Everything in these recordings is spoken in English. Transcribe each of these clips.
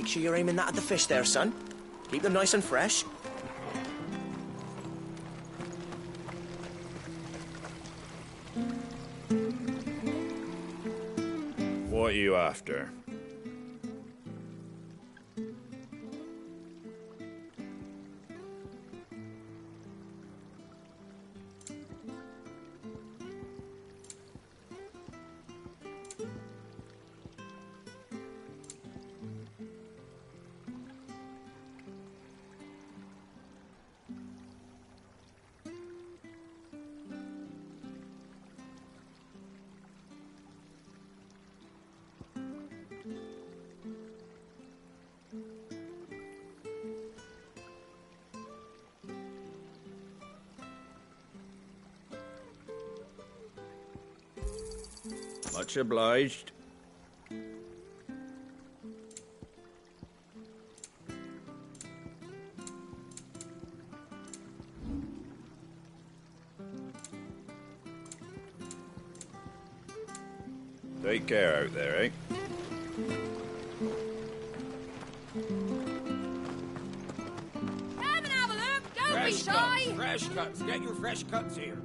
Make sure you're aiming that at the fish there, son. Keep them nice and fresh. What are you after? Much obliged. Take care out there, eh? Come and have a look! Don't be shy! Fresh cuts! Get your fresh cuts here!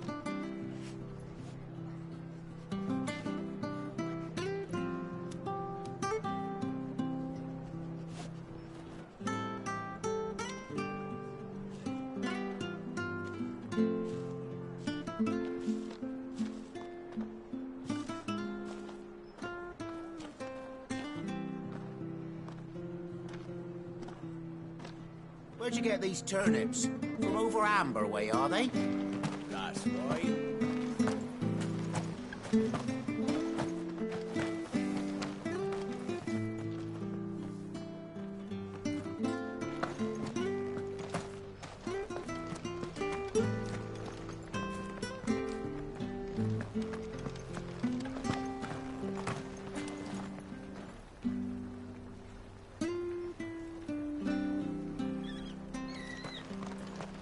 Where'd you get these turnips? From over Amber way, are they? That's right.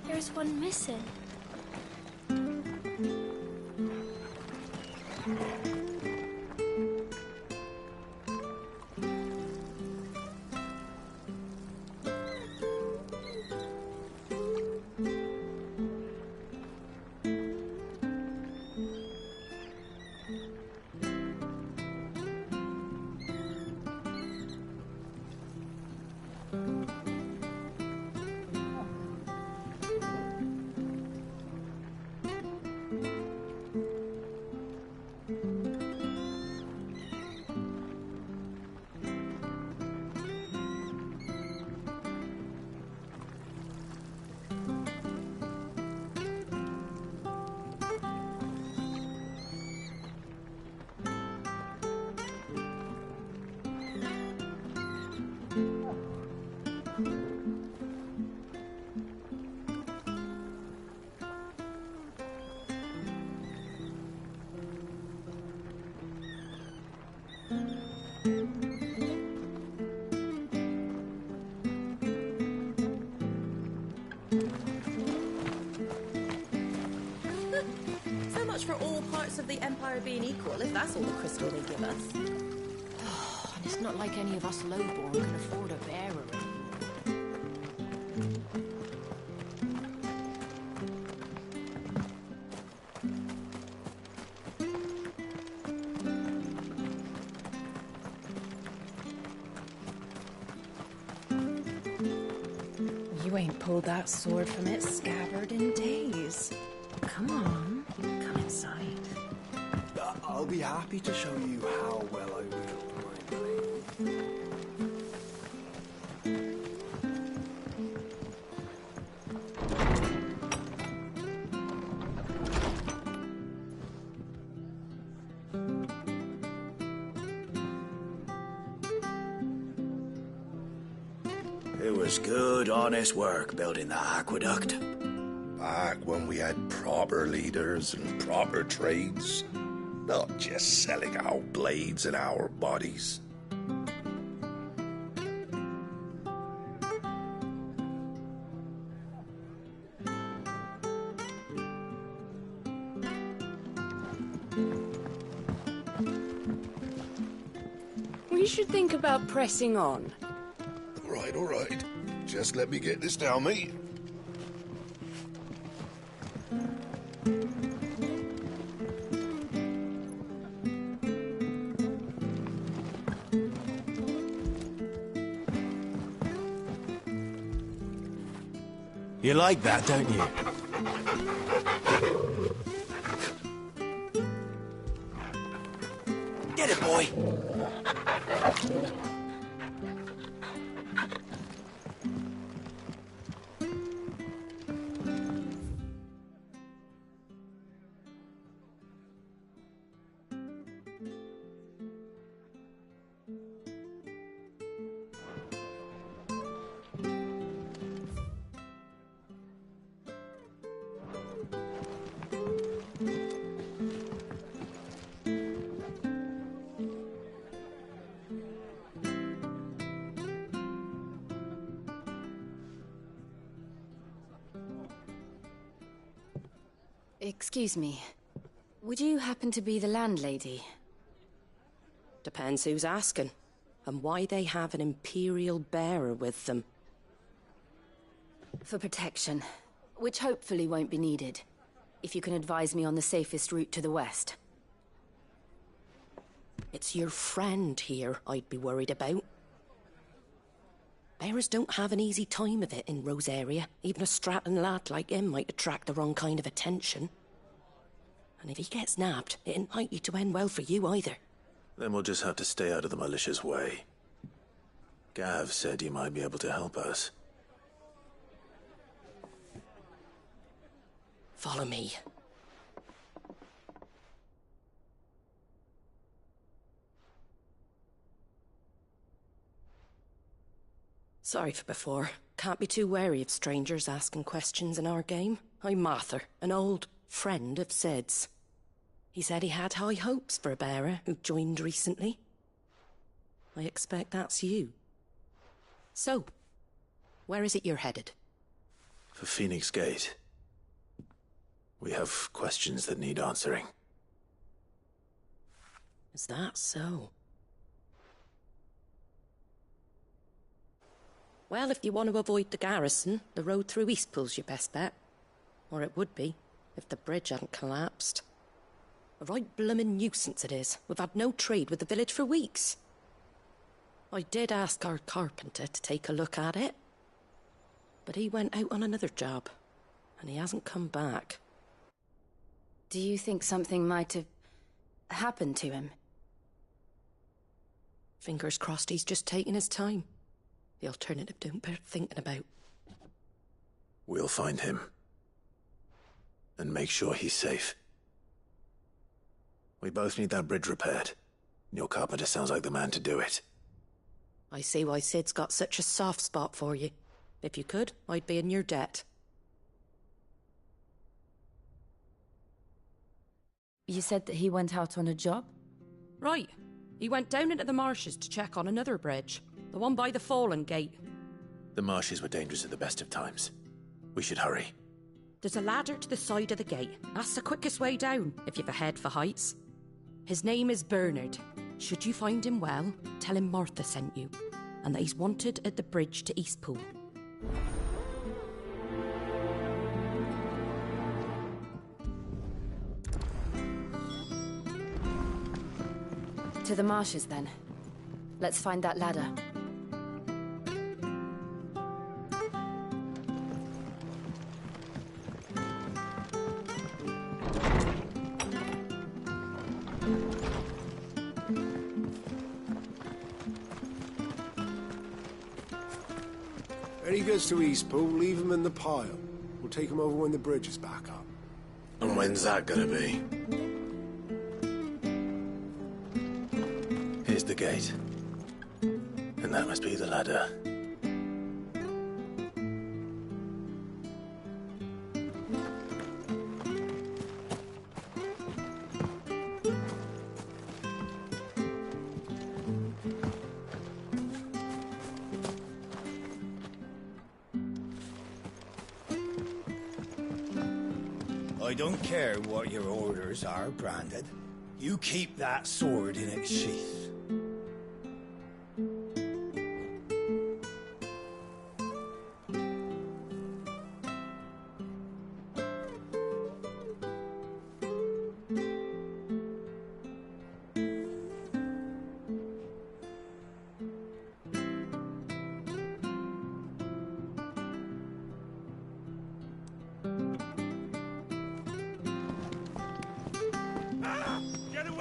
There's one missing. So much for all parts of the Empire being equal, if that's all the crystal they give us. And it's not like any of us lowborn can afford a bearer anymore. You ain't pulled that sword from its scabbard in days. Come on, come inside. I'll be happy to show you how well I wield my blade. It was good, honest work building that aqueduct. Back when we had proper leaders and proper trades, not just selling our blades and our bodies. We should think about pressing on. All right. Just let me get this down me. You like that, don't you? Get it, boy. Excuse me. Would you happen to be the landlady? Depends who's asking, and why they have an Imperial bearer with them. For protection, which hopefully won't be needed. If you can advise me on the safest route to the west. It's your friend here I'd be worried about. Bearers don't have an easy time of it in Rosaria. Even a Stratton lad like him might attract the wrong kind of attention. And if he gets nabbed, it ain't likely to end well for you either. Then we'll just have to stay out of the malicious way. Gav said you might be able to help us. Follow me. Sorry for before. Can't be too wary of strangers asking questions in our game. I'm Martha, an old friend of Sid's. He said he had high hopes for a bearer who joined recently. I expect that's you. So, where is it you're headed? For Phoenix Gate. We have questions that need answering. Is that so? Well, if you want to avoid the garrison, the road through Eastpool's your best bet. Or it would be, if the bridge hadn't collapsed. A right bloomin' nuisance it is. We've had no trade with the village for weeks. I did ask our carpenter to take a look at it. But he went out on another job, and he hasn't come back. Do you think something might have happened to him? Fingers crossed he's just taking his time. The alternative don't bear thinking about. We'll find him. And make sure he's safe. We both need that bridge repaired. Your carpenter sounds like the man to do it. I see why Sid's got such a soft spot for you. If you could, I'd be in your debt. You said that he went out on a job? Right. He went down into the marshes to check on another bridge. The one by the Fallen Gate. The marshes were dangerous at the best of times. We should hurry. There's a ladder to the side of the gate. That's the quickest way down, if you've a head for heights. His name is Bernard. Should you find him well, tell him Martha sent you, and that he's wanted at the bridge to Eastpool. To the marshes, then. Let's find that ladder. When he gets to Eastpool, leave him in the pile. We'll take him over when the bridge is back up. And when's that gonna be? Here's the gate. And that must be the ladder. I don't care what your orders are, Brandon. You keep that sword in its sheath.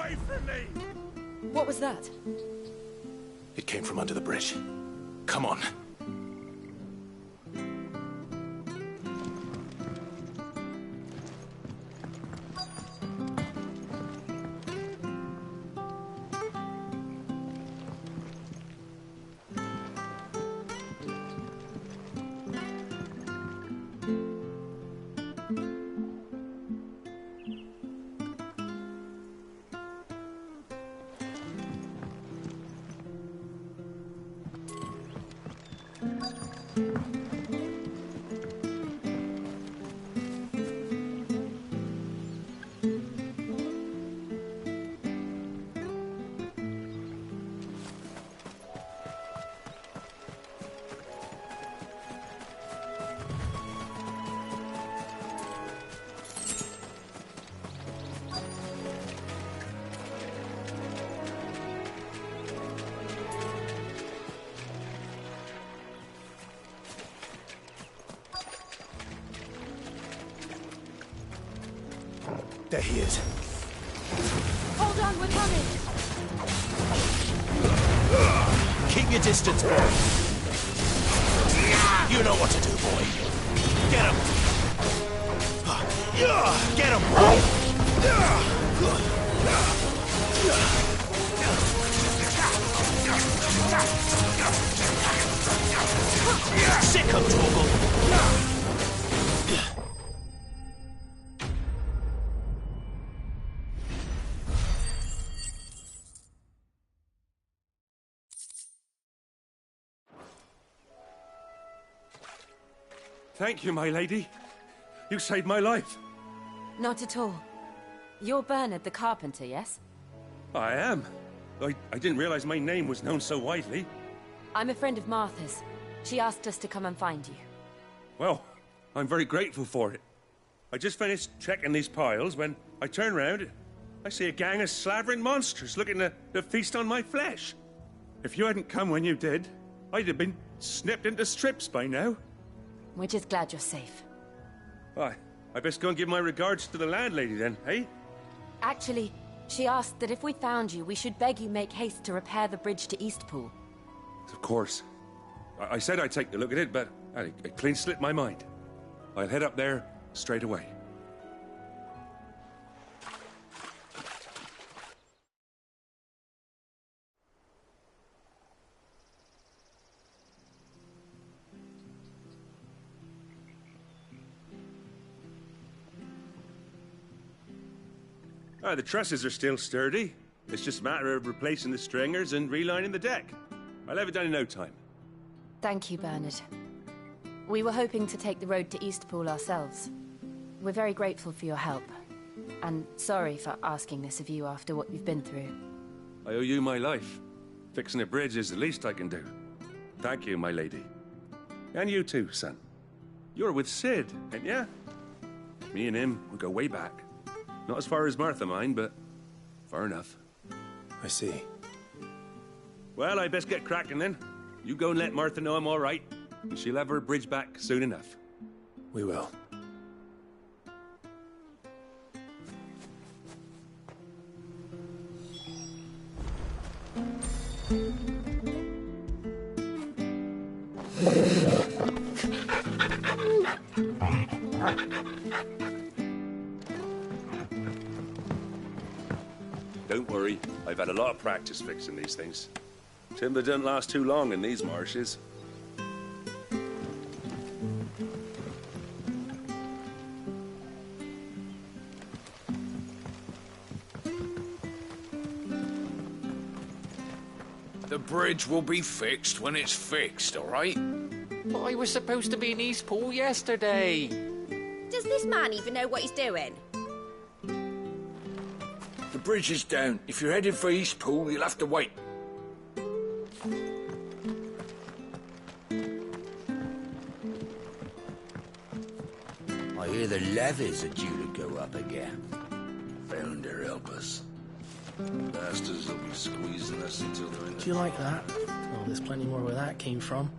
away from me! What was that? It came from under the bridge. Come on. There he is. Hold on, we're coming! Keep your distance, boy. You know what to do, boy. Get him. Get him, boy. Sick him, Torgal. Thank you, my lady. You saved my life. Not at all. You're Bernard the carpenter, yes? I am. I didn't realize my name was known so widely. I'm a friend of Martha's. She asked us to come and find you. Well, I'm very grateful for it. I just finished checking these piles when I turn round. I see a gang of slavering monsters looking to feast on my flesh. If you hadn't come when you did, I'd have been snipped into strips by now. We're just glad you're safe. Why, I best go and give my regards to the landlady then, eh? Actually, she asked that if we found you, we should beg you make haste to repair the bridge to Eastpool. Of course. I said I'd take a look at it, but it clean slipped my mind. I'll head up there straight away. The trusses are still sturdy. It's just a matter of replacing the stringers and relining the deck. I'll have it done in no time. Thank you, Bernard. We were hoping to take the road to Eastpool ourselves. We're very grateful for your help. And sorry for asking this of you after what you've been through. I owe you my life. Fixing a bridge is the least I can do. Thank you, my lady. And you too, son. You're with Sid, ain't ya? Me and him, we go way back. Not as far as Martha, mind, but far enough. I see. Well, I best get cracking then. You go and let Martha know I'm all right, and she'll have her bridge back soon enough. We will. Don't worry, I've had a lot of practice fixing these things. Timber doesn't last too long in these marshes. The bridge will be fixed when it's fixed, all right? But I was supposed to be in Eastpool yesterday. Does this man even know what he's doing? The bridge is down. If you're headed for Eastpool, you'll have to wait. I hear the levies are due to go up again. Founder help us. Bastards will be squeezing us until they're in the... Do you like that? Oh, there's plenty more where that came from.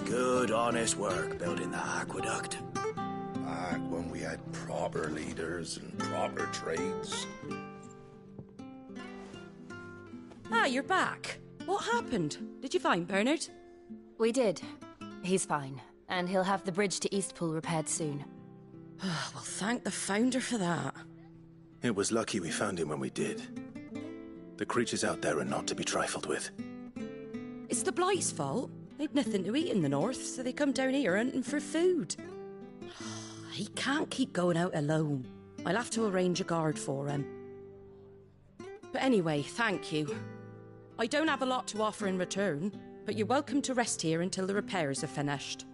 was good, honest work building that aqueduct. Back when we had proper leaders and proper trades. Ah, you're back. What happened? Did you find Bernard? We did. He's fine, and he'll have the bridge to Eastpool repaired soon. Well, thank the Founder for that. It was lucky we found him when we did. The creatures out there are not to be trifled with. It's the Blight's fault. They'd nothing to eat in the north, so they come down here hunting for food. He can't keep going out alone. I'll have to arrange a guard for him. But anyway, thank you. I don't have a lot to offer in return, but you're welcome to rest here until the repairs are finished.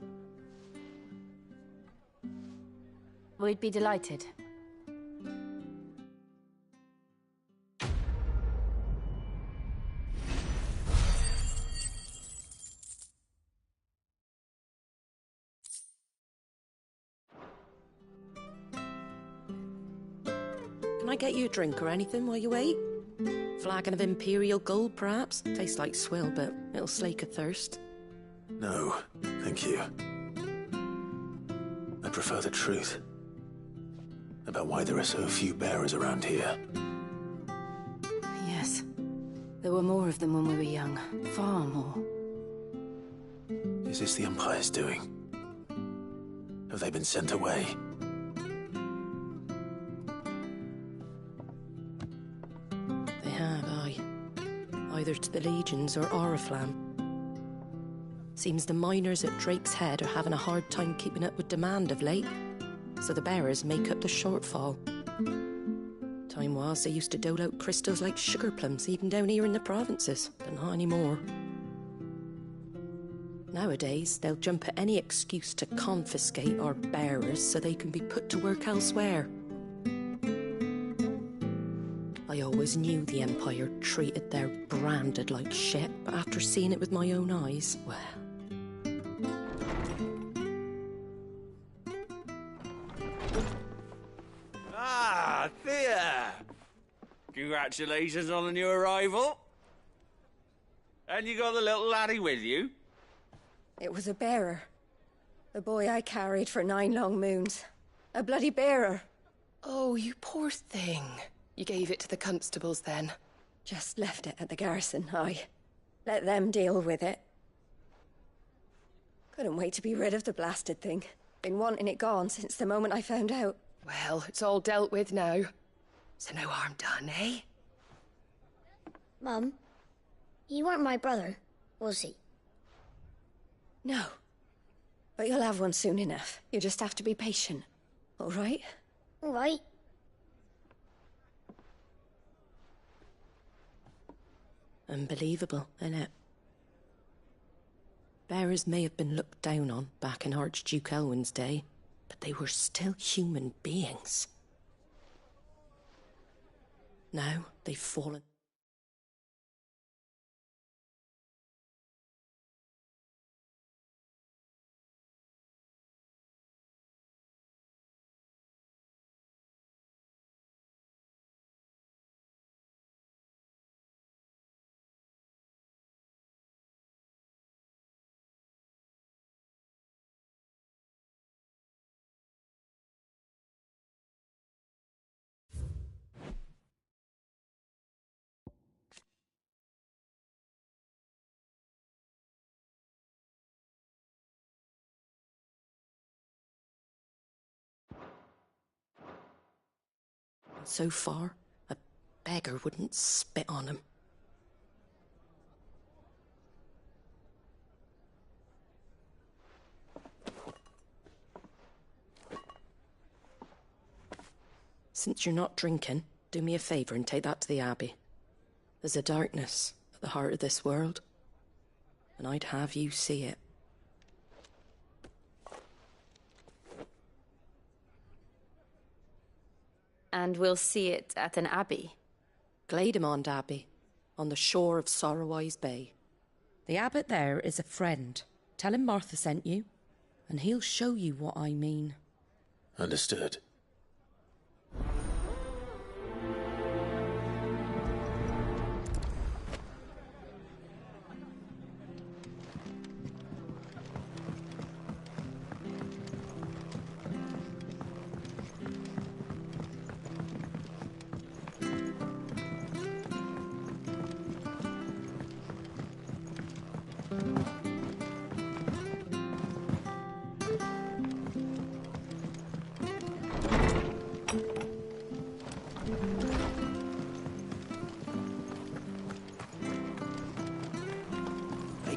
We'd be delighted. Can I get you a drink or anything while you wait? Flagon of Imperial Gold, perhaps? Tastes like swill, but it'll slake a thirst. No, thank you. I prefer the truth. About why there are so few bearers around here. Yes. There were more of them when we were young. Far more. Is this the Empire's doing? Have they been sent away? They have, aye. Either to the Legions or Oriflamme. Seems the miners at Drake's Head are having a hard time keeping up with demand of late, so the bearers make up the shortfall. Time was they used to dole out crystals like sugar plums even down here in the provinces, but not anymore. Nowadays, they'll jump at any excuse to confiscate our bearers so they can be put to work elsewhere. I always knew the Empire treated their branded like shit, but after seeing it with my own eyes, well... Ah, Thea! Congratulations on the new arrival. And you got the little laddie with you? It was a bearer. The boy I carried for 9 long moons. A bloody bearer. Oh, you poor thing. You gave it to the constables then? Just left it at the garrison, aye. Let them deal with it. Couldn't wait to be rid of the blasted thing. Been wanting it gone since the moment I found out. Well, it's all dealt with now. So no harm done, eh? Mum, he weren't my brother, was he? No. But you'll have one soon enough. You just have to be patient. All right? All right. Unbelievable, innit? Bearers may have been looked down on back in Archduke Elwin's day, but they were still human beings. Now they've fallen. So far, a beggar wouldn't spit on him. Since you're not drinking, do me a favour and take that to the Abbey. There's a darkness at the heart of this world, and I'd have you see it. And we'll see it at an abbey? Glademond Abbey, on the shore of Sorrowwise Bay. The abbot there is a friend. Tell him Martha sent you, and he'll show you what I mean. Understood.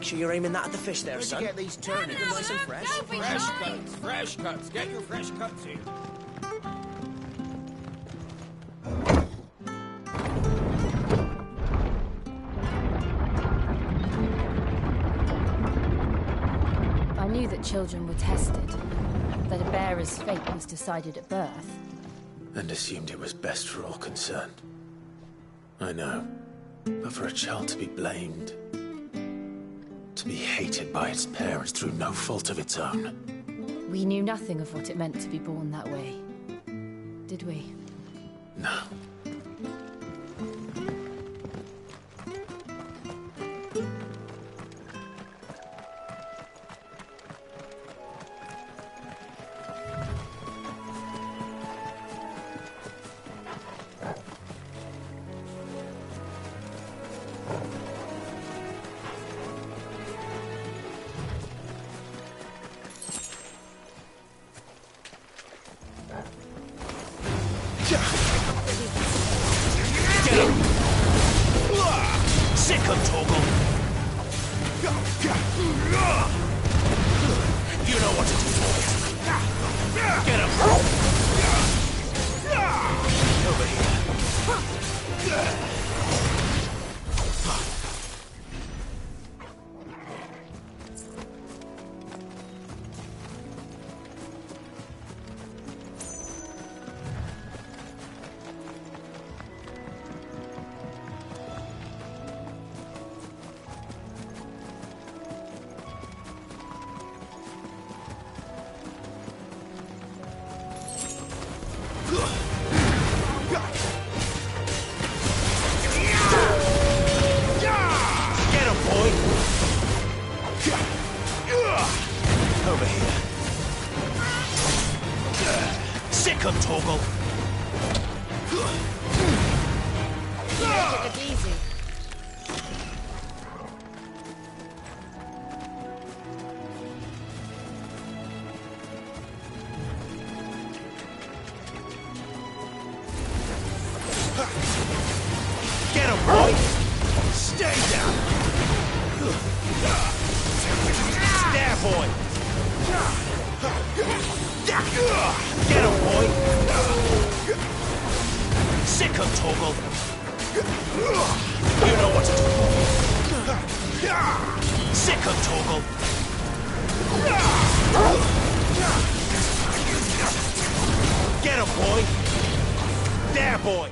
sure you're aiming that at the fish there, Where'd son. you get these turnips? Keep them nice and fresh. Fresh cuts. Get your fresh cuts here. I knew that children were tested, that a bearer's fate was decided at birth. And assumed it was best for all concerned. I know. But for a child to be blamed, to be hated by its parents through no fault of its own. We knew nothing of what it meant to be born that way, did we? No. Sick of Toggle! You know what to do, boy. Get him! Over here. Over here. Sick of Toggle! Take it easy. Get him, boy! Stay down! There, boy! Get him, boy! Sick of Toggle! You know what to do. Sick of Toggle! Get him, boy! There, boy!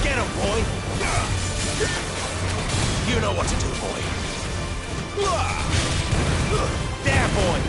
Get him, boy! You know what to do, boy. There, boy!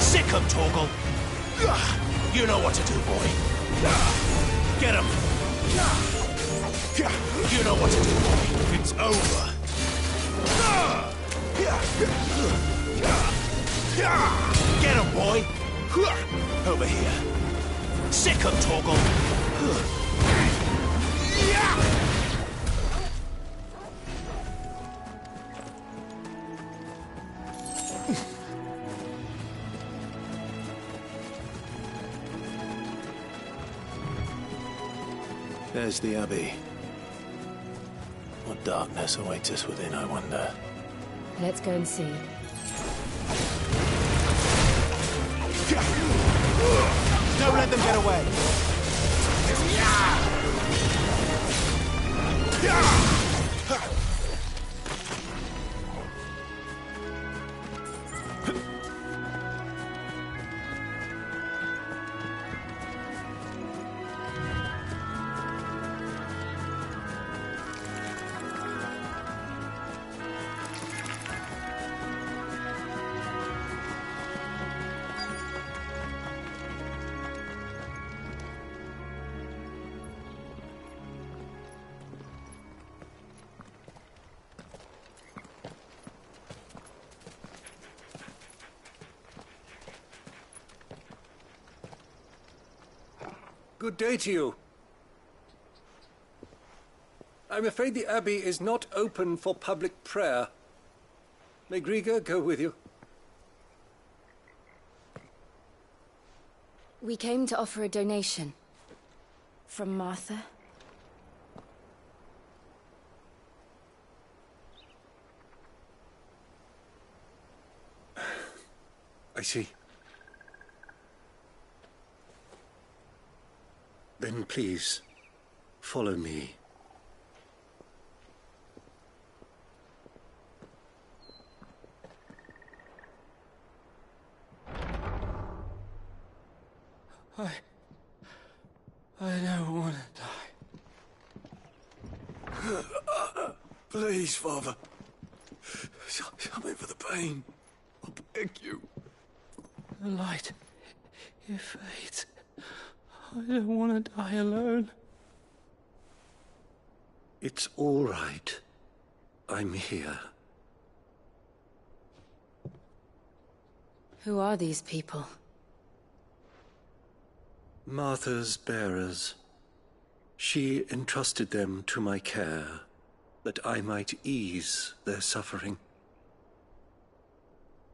Sick of Toggle! You know what to do, boy. Get him! You know what to do, boy. It's over. Get him, boy! Over here. Sick of Toggle! There's the Abbey. What darkness awaits us within, I wonder. Let's go and see. Don't let them get away. Good day to you. I'm afraid the Abbey is not open for public prayer. May Grieger go with you? We came to offer a donation. From Martha. I see. Then please, follow me. I don't want to die. Please, Father. Show me for the pain. I beg you. The light, it fades. I don't want to die alone. It's all right. I'm here. Who are these people? Martha's bearers. She entrusted them to my care, that I might ease their suffering.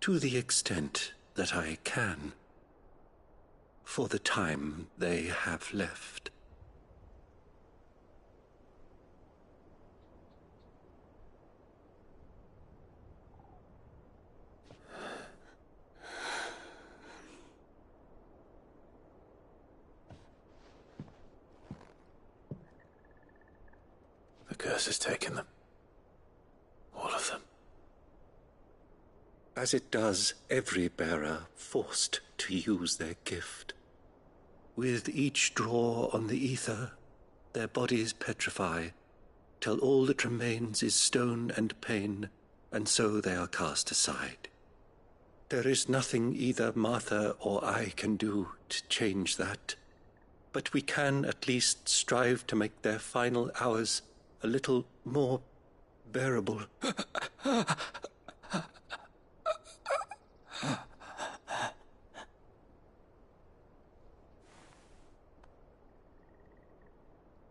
To the extent that I can, for the time they have left. The curse has taken them. All of them. As it does every bearer forced to use their gift. With each draw on the ether, their bodies petrify, till all that remains is stone and pain, and so they are cast aside. There is nothing either Martha or I can do to change that, but we can at least strive to make their final hours a little more bearable.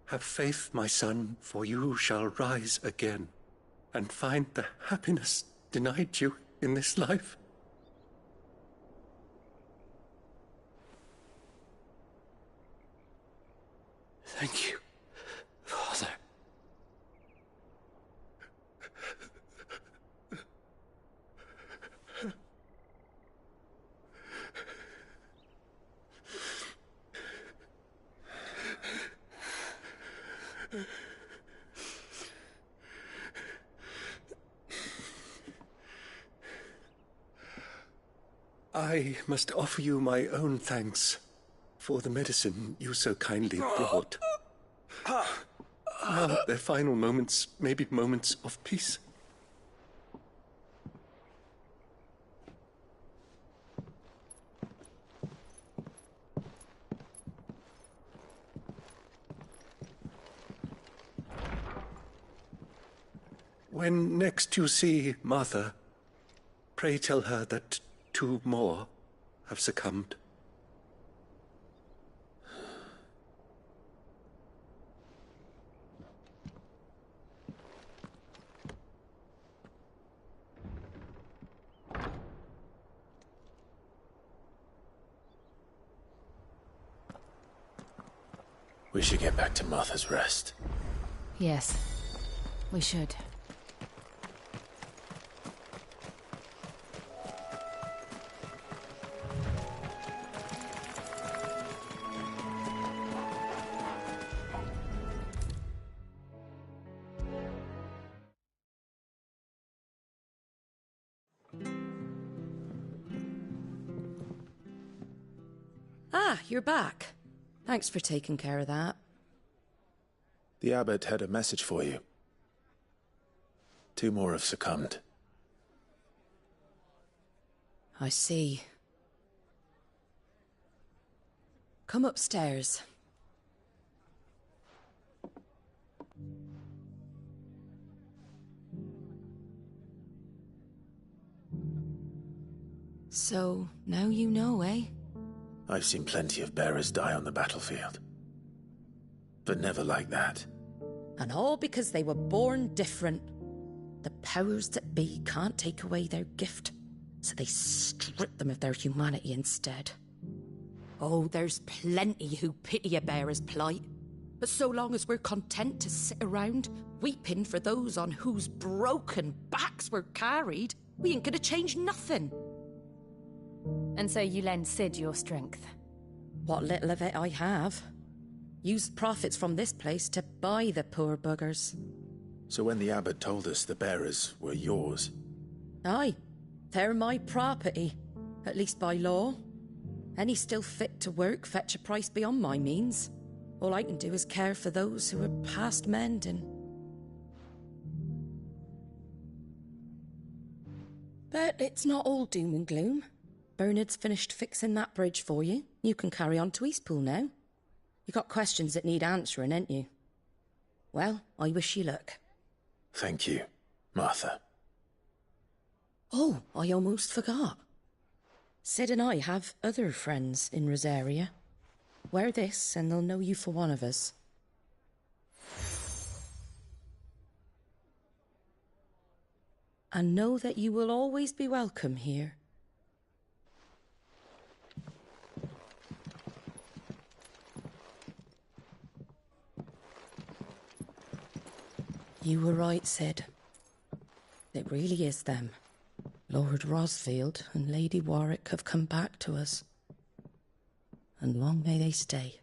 Have faith, my son, for you shall rise again, and find the happiness denied you in this life. Thank you, Father. I must offer you my own thanks for the medicine you so kindly brought. Now their final moments may be moments of peace. When next you see Martha, pray tell her that 2 more have succumbed. We should get back to Martha's Rest. Yes, we should. Ah, you're back. Thanks for taking care of that. The abbot had a message for you. 2 more have succumbed. I see. Come upstairs. So, now you know, eh? I've seen plenty of bearers die on the battlefield. but never like that. And all because they were born different. The powers that be can't take away their gift, so they strip them of their humanity instead. Oh, there's plenty who pity a bearer's plight. But so long as we're content to sit around, weeping for those on whose broken backs we're carried, we ain't gonna change nothing. And so you lend Sid your strength? What little of it I have. Used profits from this place to buy the poor buggers. So when the abbot told us the bearers were yours... Aye, they're my property, at least by law. Any still fit to work fetch a price beyond my means. All I can do is care for those who are past mending. But it's not all doom and gloom. Bernard's finished fixing that bridge for you. You can carry on to Eastpool now. You got questions that need answering, ain't you? Well, I wish you luck. Thank you, Martha. Oh, I almost forgot. Sid and I have other friends in Rosaria. Wear this and they'll know you for one of us. And know that you will always be welcome here. You were right, Sid. It really is them. Lord Rosfield and Lady Warwick have come back to us. And long may they stay.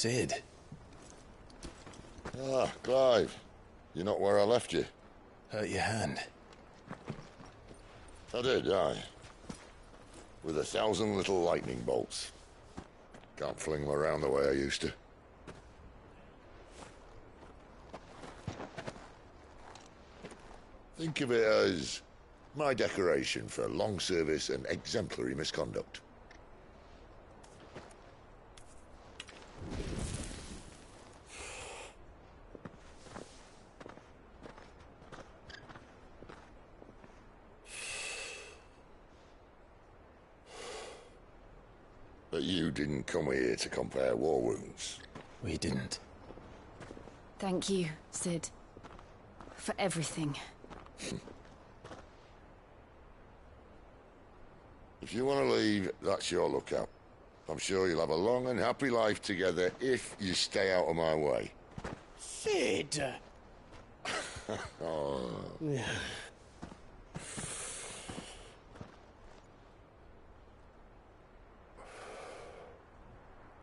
Sid. Ah, Clive. You're not where I left you. Hurt your hand. I did, aye. With 1,000 little lightning bolts. Can't fling them around the way I used to. Think of it as my decoration for long service and exemplary misconduct. But you didn't come here to compare war wounds. We didn't. Thank you, Sid. For everything. If you want to leave, that's your lookout. I'm sure you'll have a long and happy life together if you stay out of my way. Sid! Oh.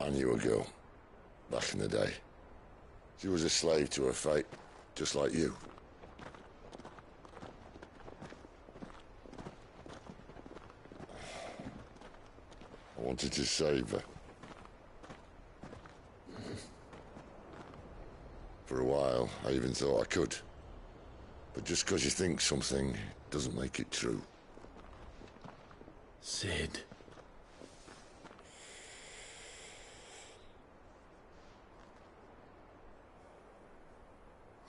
I knew a girl, back in the day. She was a slave to her fate, just like you. I wanted to save her. For a while, I even thought I could. But just because you think something doesn't make it true. Sid.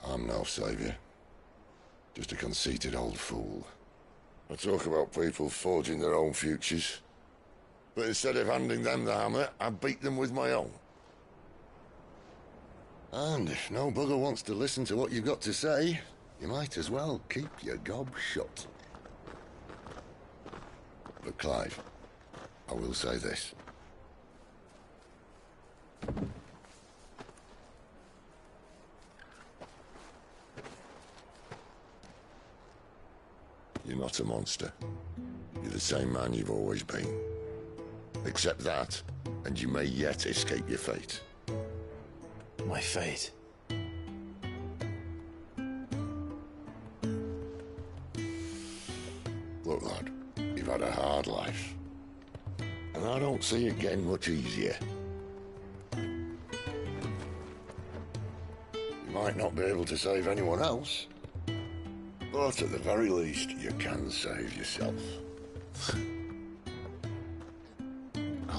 I'm no saviour. Just a conceited old fool. I talk about people forging their own futures. But instead of handing them the hammer, I beat them with my own. And if no bugger wants to listen to what you've got to say, you might as well keep your gob shut. But Clive, I will say this. You're not a monster. You're the same man you've always been. Accept that, and you may yet escape your fate. My fate? Look, lad, you've had a hard life. And I don't see it getting much easier. You might not be able to save anyone else, but at the very least, you can save yourself.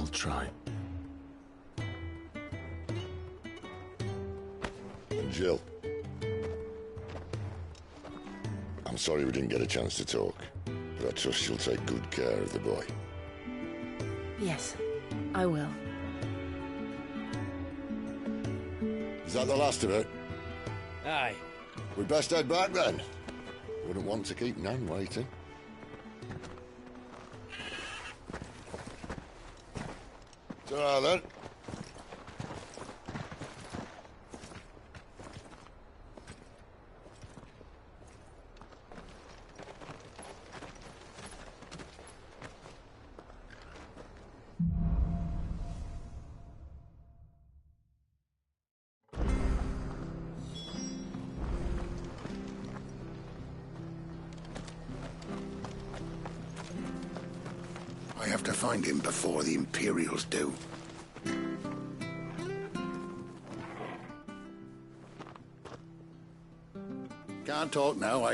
I'll try. And Jill, I'm sorry we didn't get a chance to talk, but I trust you'll take good care of the boy. Yes, I will. Is that the last of it? Aye. We'd best head back then. Wouldn't want to keep Nan waiting. Ta-ra then. I have to find him before the Imperials do. Can't talk now,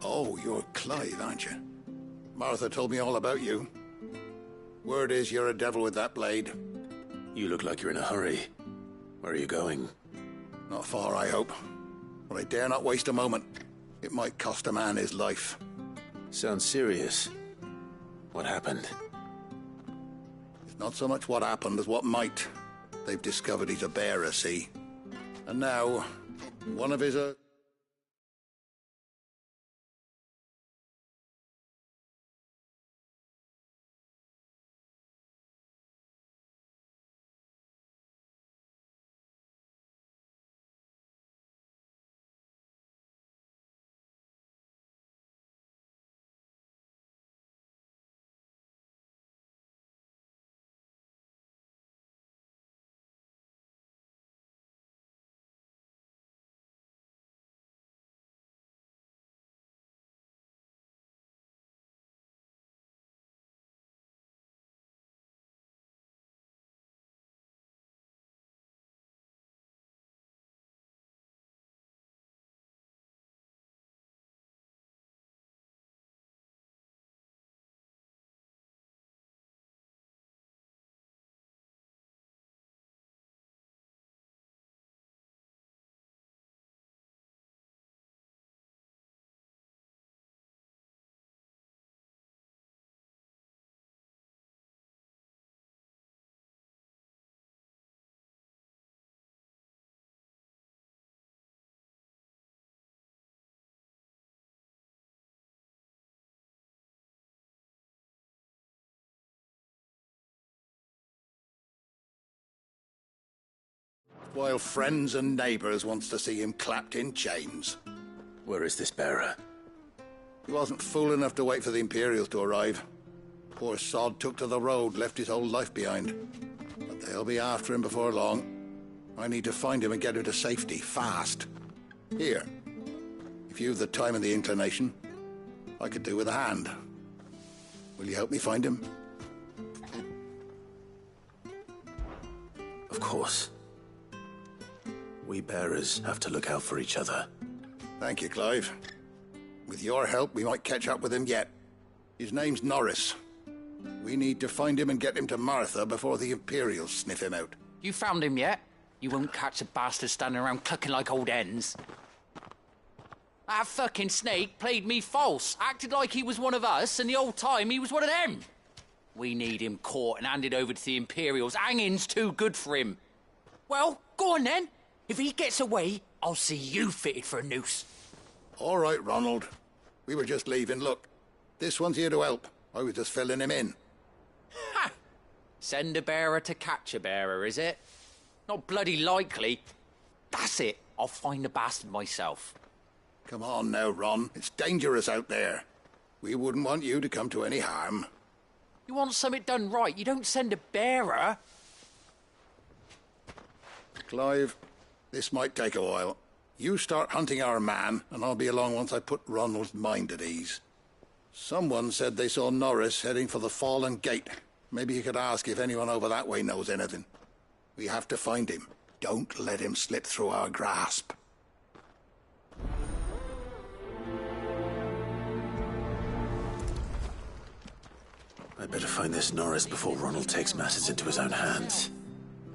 Oh, you're Clive, aren't you? Martha told me all about you. Word is you're a devil with that blade. You look like you're in a hurry. Where are you going? Not far, I hope. But I dare not waste a moment. It might cost a man his life. Sounds serious. What happened? It's not so much what happened as what might. They've discovered he's a bearer, see? And now, one of his... While friends and neighbours wants to see him clapped in chains. Where is this bearer? He wasn't fool enough to wait for the Imperials to arrive. Poor sod took to the road, left his whole life behind. But they'll be after him before long. I need to find him and get him to safety, fast. Here, if you've the time and the inclination, I could do with a hand. Will you help me find him? Of course. We bearers have to look out for each other. Thank you, Clive. With your help, we might catch up with him yet. His name's Norris. We need to find him and get him to Martha before the Imperials sniff him out. You found him yet? You won't catch a bastard standing around clucking like old hens. That fucking snake played me false, acted like he was one of us, and the whole time he was one of them. We need him caught and handed over to the Imperials. Hanging's too good for him. Well, go on then. If he gets away, I'll see you fitted for a noose. All right, Ronald. We were just leaving. Look, this one's here to help. I was just filling him in. Ha! Send a bearer to catch a bearer, is it? Not bloody likely. That's it. I'll find the bastard myself. Come on now, Ron. It's dangerous out there. We wouldn't want you to come to any harm. You want something done right, you don't send a bearer. Clive, this might take a while. You start hunting our man, and I'll be along once I put Ronald's mind at ease. Someone said they saw Norris heading for the Fallen Gate. Maybe you could ask if anyone over that way knows anything. We have to find him. Don't let him slip through our grasp. I'd better find this Norris before Ronald takes matters into his own hands.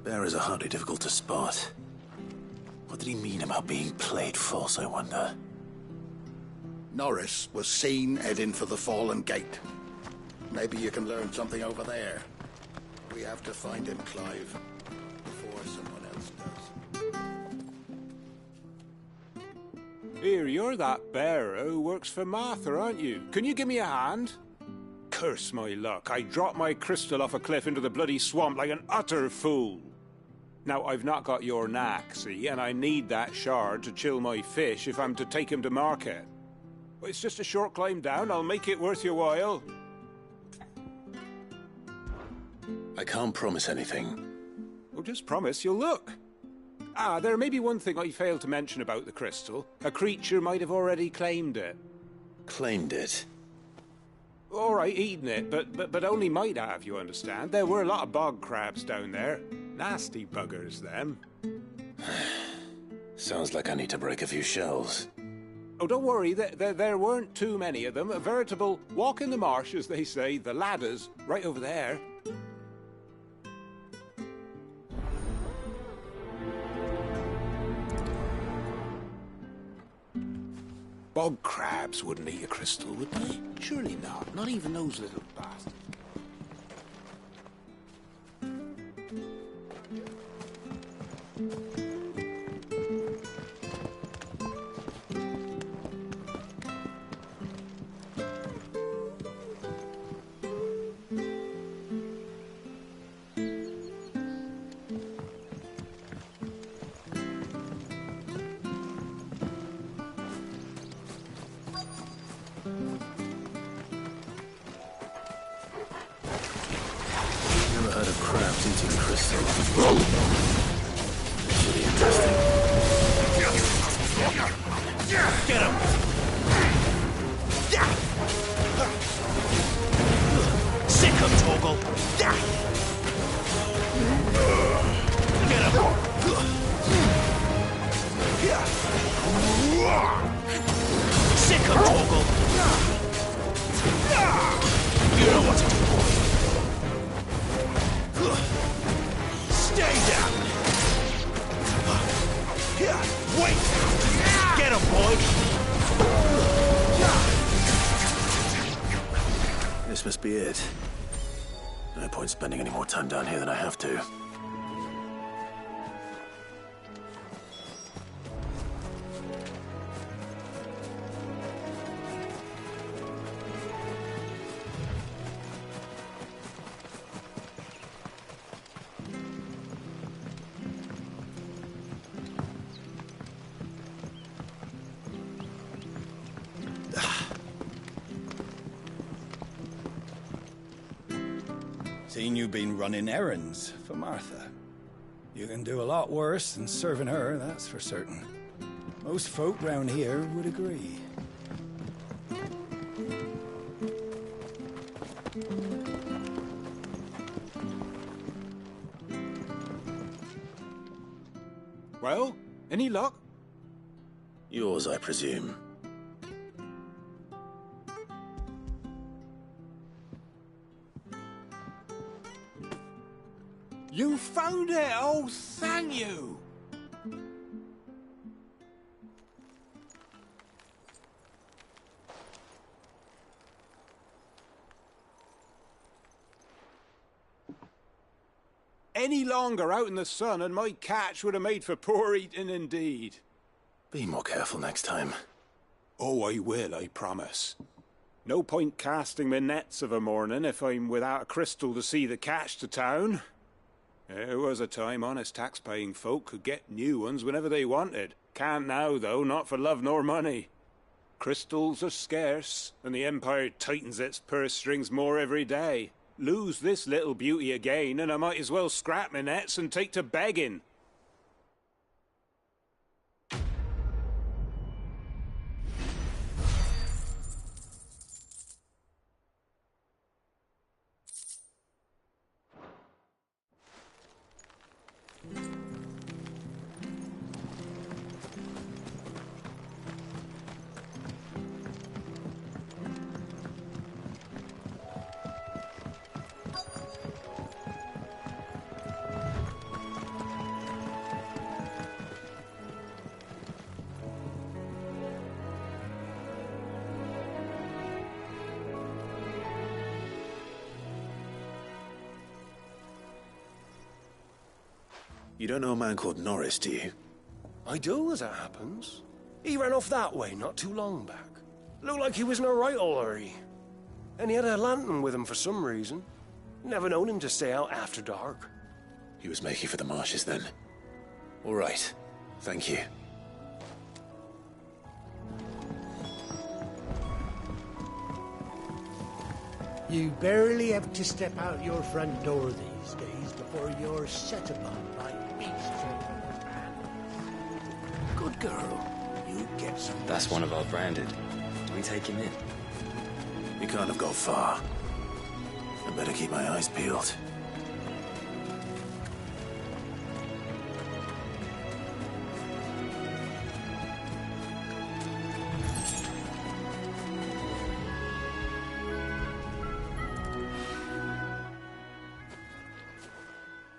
Bearers are hardly difficult to spot. What did he mean about being played false, I wonder? Norris was seen heading for the Fallen Gate. Maybe you can learn something over there. We have to find him, Clive, before someone else does. Here, you're that bearer who works for Martha, aren't you? Can you give me a hand? Curse my luck. I dropped my crystal off a cliff into the bloody swamp like an utter fool. Now, I've not got your knack, see, and I need that shard to chill my fish if I'm to take him to market. But it's just a short climb down. I'll make it worth your while. I can't promise anything. Well, just promise you'll look. Ah, there may be one thing I failed to mention about the crystal. A creature might have already claimed it. Claimed it? All right, eaten it, but only might have, you understand. There were a lot of bog crabs down there. Nasty buggers, them. Sounds like I need to break a few shells. Oh, don't worry, there weren't too many of them. A veritable walk in the marsh, as they say. The ladders, right over there. Bog crabs wouldn't eat a crystal, would they? Surely not. Not even those little bastards. Crabs eating crystal. Pretty interesting. Get him! Sick him, Torgal! Get him! Sick him, Torgal! You know what to do, boy. Stay down! Wait! Get him, boy! This must be it. No point spending any more time down here than I have to. Seen you been running errands for Martha. You can do a lot worse than serving her, that's for certain. Most folk round here would agree. Well, any luck? Yours, I presume. You found it! Oh, thank you! Any longer out in the sun and my catch would have made for poor eating indeed. Be more careful next time. Oh, I will, I promise. No point casting my nets of a morning if I'm without a crystal to see the catch to town. There was a time honest tax-paying folk could get new ones whenever they wanted. Can't now, though, not for love nor money. Crystals are scarce, and the Empire tightens its purse strings more every day. Lose this little beauty again, and I might as well scrap my nets and take to begging. You don't know a man called Norris, do you? I do, as it happens. He ran off that way not too long back. Looked like he was in a right old hurry. And he had a lantern with him for some reason. Never known him to stay out after dark. He was making for the marshes then. All right. Thank you. You barely have to step out your front door these days before you're set upon by beasts. Good girl. You get some... That's one of our branded. Do we take him in? He can't have gone far. I better keep my eyes peeled.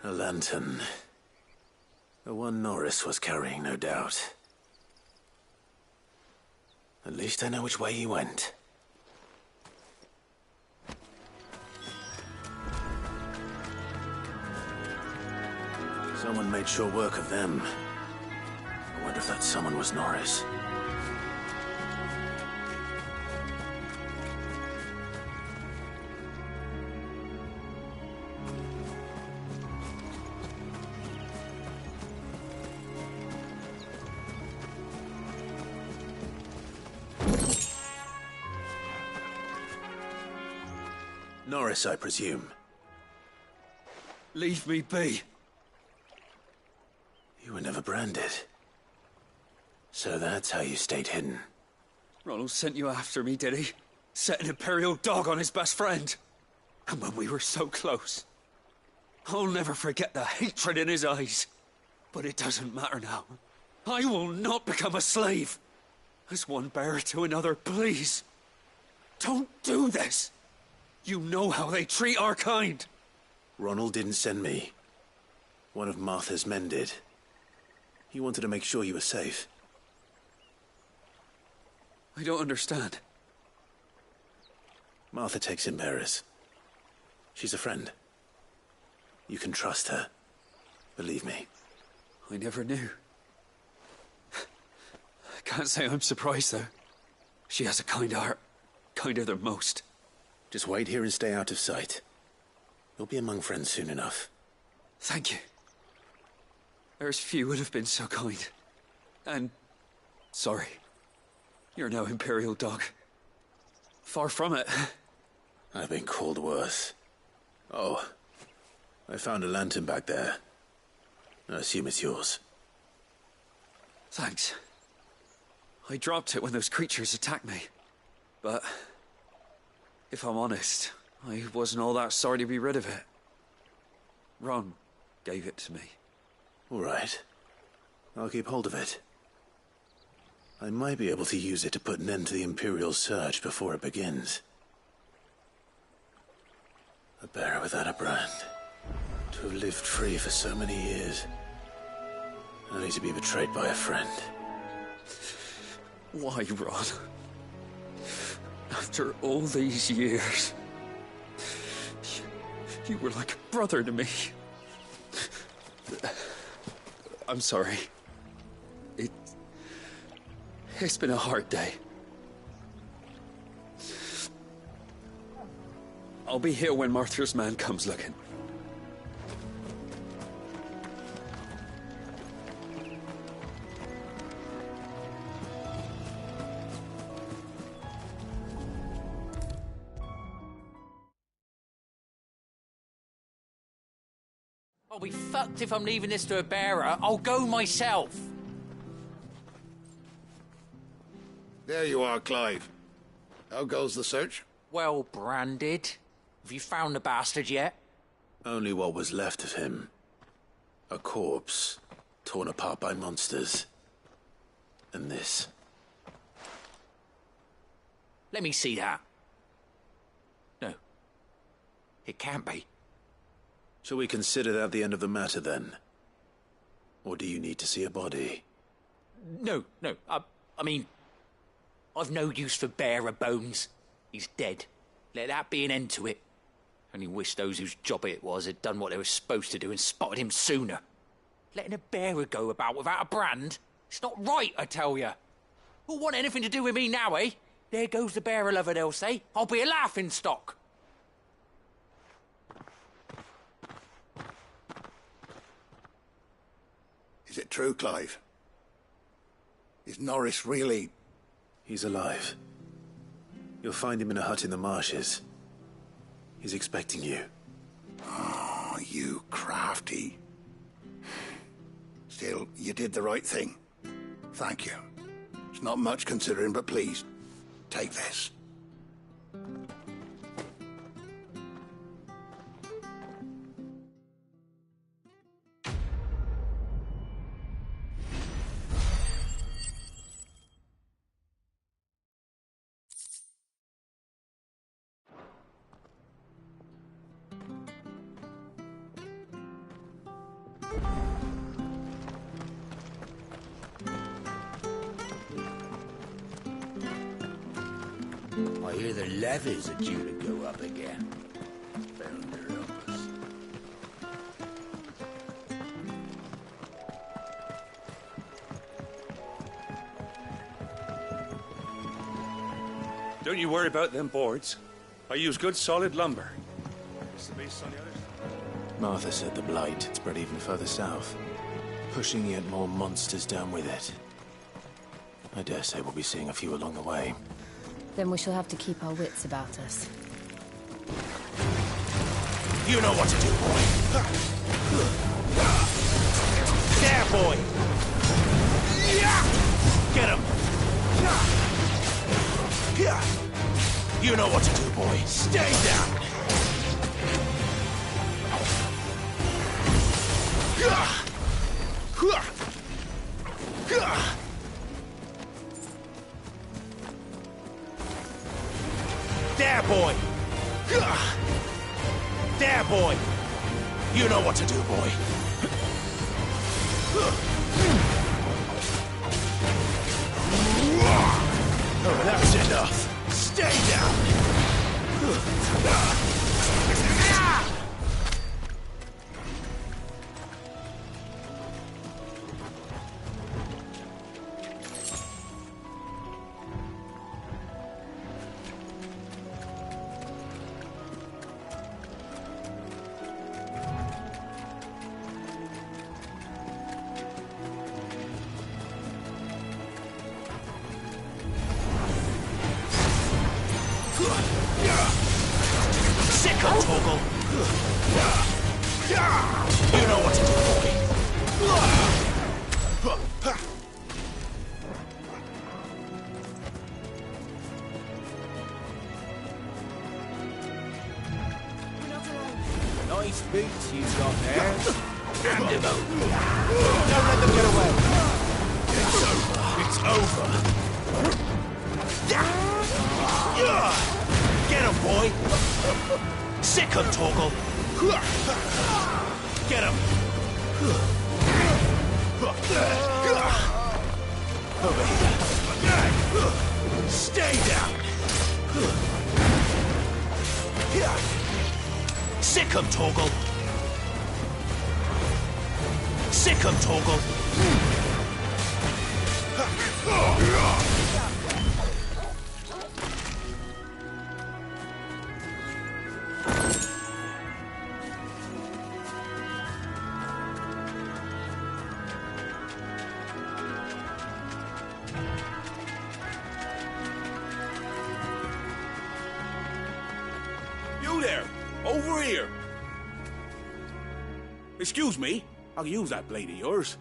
A lantern. The one Norris was carrying, no doubt. At least I know which way he went. Someone made sure work of them. I wonder if that someone was Norris. Norris, I presume. Leave me be. You were never branded. So that's how you stayed hidden. Ronald sent you after me, did he? Set an Imperial dog on his best friend. And when we were so close. I'll never forget the hatred in his eyes. But it doesn't matter now. I will not become a slave. As one bearer to another, please. Don't do this. You know how they treat our kind. Ronald didn't send me. One of Martha's men did. He wanted to make sure you were safe. I don't understand. Martha takes in bearers. She's a friend. You can trust her. Believe me. I never knew. I can't say I'm surprised, though. She has a kind heart. Kinder than most. Just wait here and stay out of sight. You'll be among friends soon enough. Thank you. There's few would have been so kind. And... sorry. You're no Imperial dog. Far from it. I've been called worse. Oh. I found a lantern back there. I assume it's yours. Thanks. I dropped it when those creatures attacked me. But... if I'm honest, I wasn't all that sorry to be rid of it. Ron gave it to me. All right. I'll keep hold of it. I might be able to use it to put an end to the Imperial Surge before it begins. A bearer without a brand. To have lived free for so many years. Only to be betrayed by a friend. Why, Rod? After all these years, you were like a brother to me. I'm sorry. It's been a hard day. I'll be here when Martha's man comes looking. I'll be fucked if I'm leaving this to a bearer. I'll go myself. There you are, Clive. How goes the search? Well branded. Have you found the bastard yet? Only what was left of him. A corpse, torn apart by monsters. And this. Let me see that. No. It can't be. Shall we consider that the end of the matter, then? Or do you need to see a body? No. I mean, I've no use for bearer bones. He's dead. Let that be an end to it. Only wish those whose job it was had done what they were supposed to do and spotted him sooner. Letting a bearer go about without a brand? It's not right, I tell you. Who'll want anything to do with me now, eh? There goes the bearer lover, they'll say. I'll be a laughing stock. Is it true, Clive? Is Norris really... He's alive. You'll find him in a hut in the marshes. He's expecting you. Oh, you crafty. Still, you did the right thing. Thank you. It's not much considering, but please, take this. I hear the levies are due to go up again. Founder help us. Don't you worry about them boards. I use good solid lumber. Is the base on the others? Martha said the blight had spread even further south, pushing yet more monsters down with it. I dare say we'll be seeing a few along the way. Then we shall have to keep our wits about us. You know what to do, boy. There, boy. Get him. You know what to do, boy. Stay down. There, boy! There, boy! You know what to do, boy. Oh, that's enough. Stay down! Sick of Toggle! You know what to do, boy. Nice boots you've got there. Hand him over. Don't let them get away. It's over. It's over. Get him, boy. Sick him, Torgal. Get him. Over here. Stay down. Sick him, Torgal. Sick him, Torgal. You there! Over here! Excuse me, I'll use that blade of yours.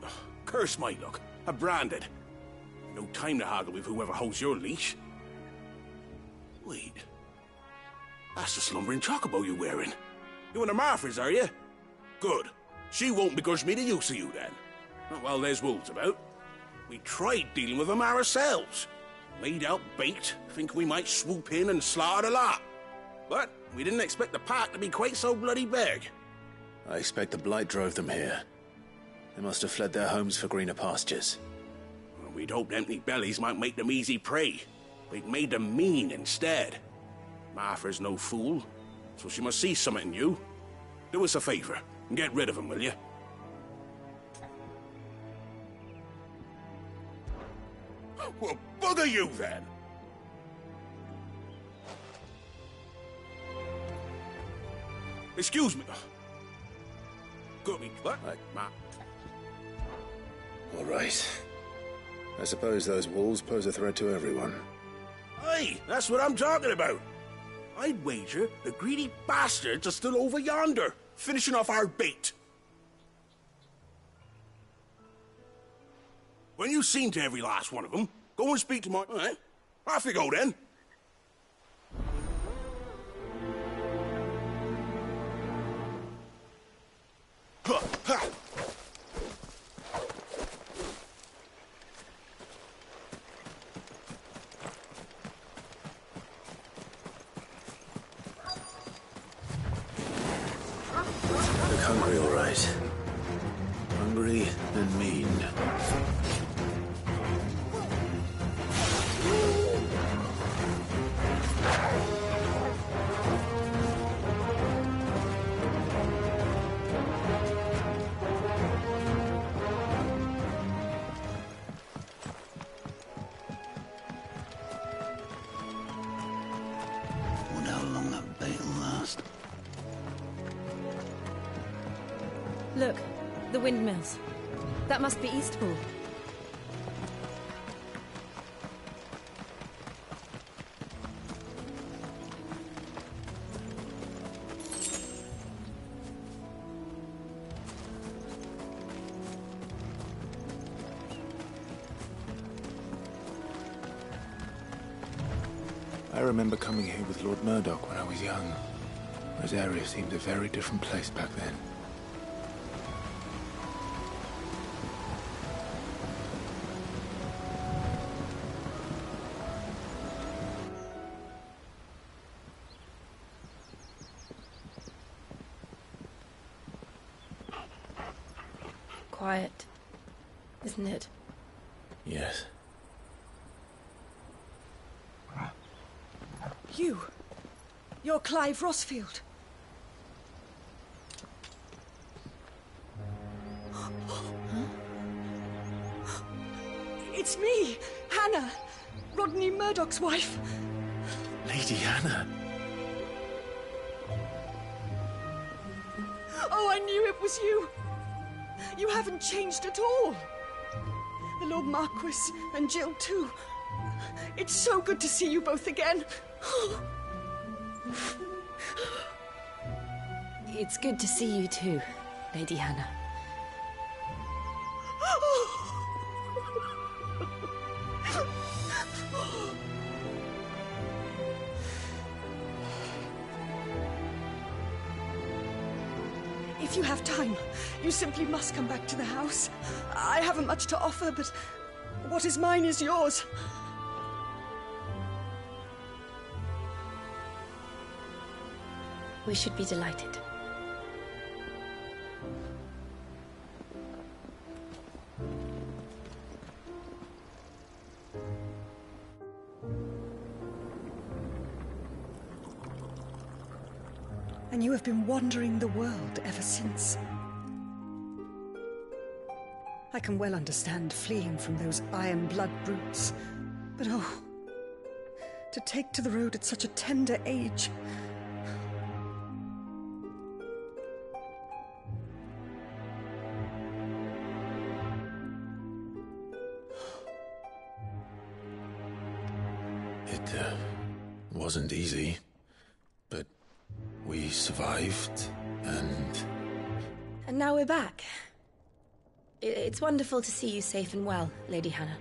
Ugh, curse my luck. I'm branded. No time to haggle with whoever holds your leash. Wait. That's the slumbering chocobo you're wearing. You one of Martha's, are you? Good. She won't begrudge me the use of you, then. Well, there's wolves about. We tried dealing with them ourselves. Laid out bait, think we might swoop in and slaughter the lot. But we didn't expect the pack to be quite so bloody big. I expect the blight drove them here. They must have fled their homes for greener pastures. Well, we'd hoped empty bellies might make them easy prey. We'd made them mean instead. Martha's no fool, so she must see something in you. Do us a favor and get rid of them, will you? Well, bugger you then! Excuse me. Got me. What? All right. I suppose those wolves pose a threat to everyone. Aye, that's what I'm talking about. I'd wager the greedy bastards are still over yonder, finishing off our bait. When you've seen to every last one of them, go and speak to my... All right, off you go then. Look hungry, all right. Hungry and mean. Wonder how long that bait will last. Look, the windmills. That must be Eastpool. I remember coming here with Lord Murdoch when I was young. Rosaria seemed a very different place back then. Quiet, isn't it? Yes. You're Clive Rossfield. It's me, Hannah, Rodney Murdoch's wife. Lady Hannah. Oh, I knew it was you. You haven't changed at all. The Lord Marquis and Jill too. It's so good to see you both again. It's good to see you too, Lady Hannah. If you have time, you simply must come back to the house. I haven't much to offer, but what is mine is yours. We should be delighted. And you have been wandering the world ever since. I can well understand fleeing from those iron blood brutes, but oh, to take to the road at such a tender age. It wasn't easy, but we survived, and... And now we're back. It's wonderful to see you safe and well, Lady Hannah.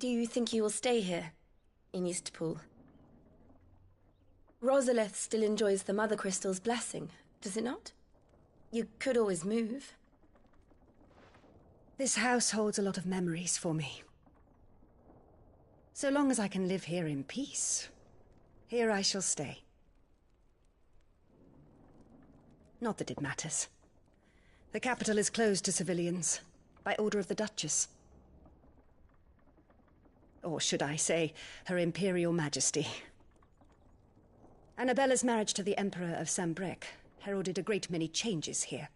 Do you think you will stay here, in Eastpool? Rosalith still enjoys the Mother Crystal's blessing, does it not? You could always move. This house holds a lot of memories for me. So long as I can live here in peace, here I shall stay. Not that it matters. The capital is closed to civilians, by order of the Duchess. Or should I say, Her Imperial Majesty. Annabella's marriage to the Emperor of Sambrec heralded a great many changes here.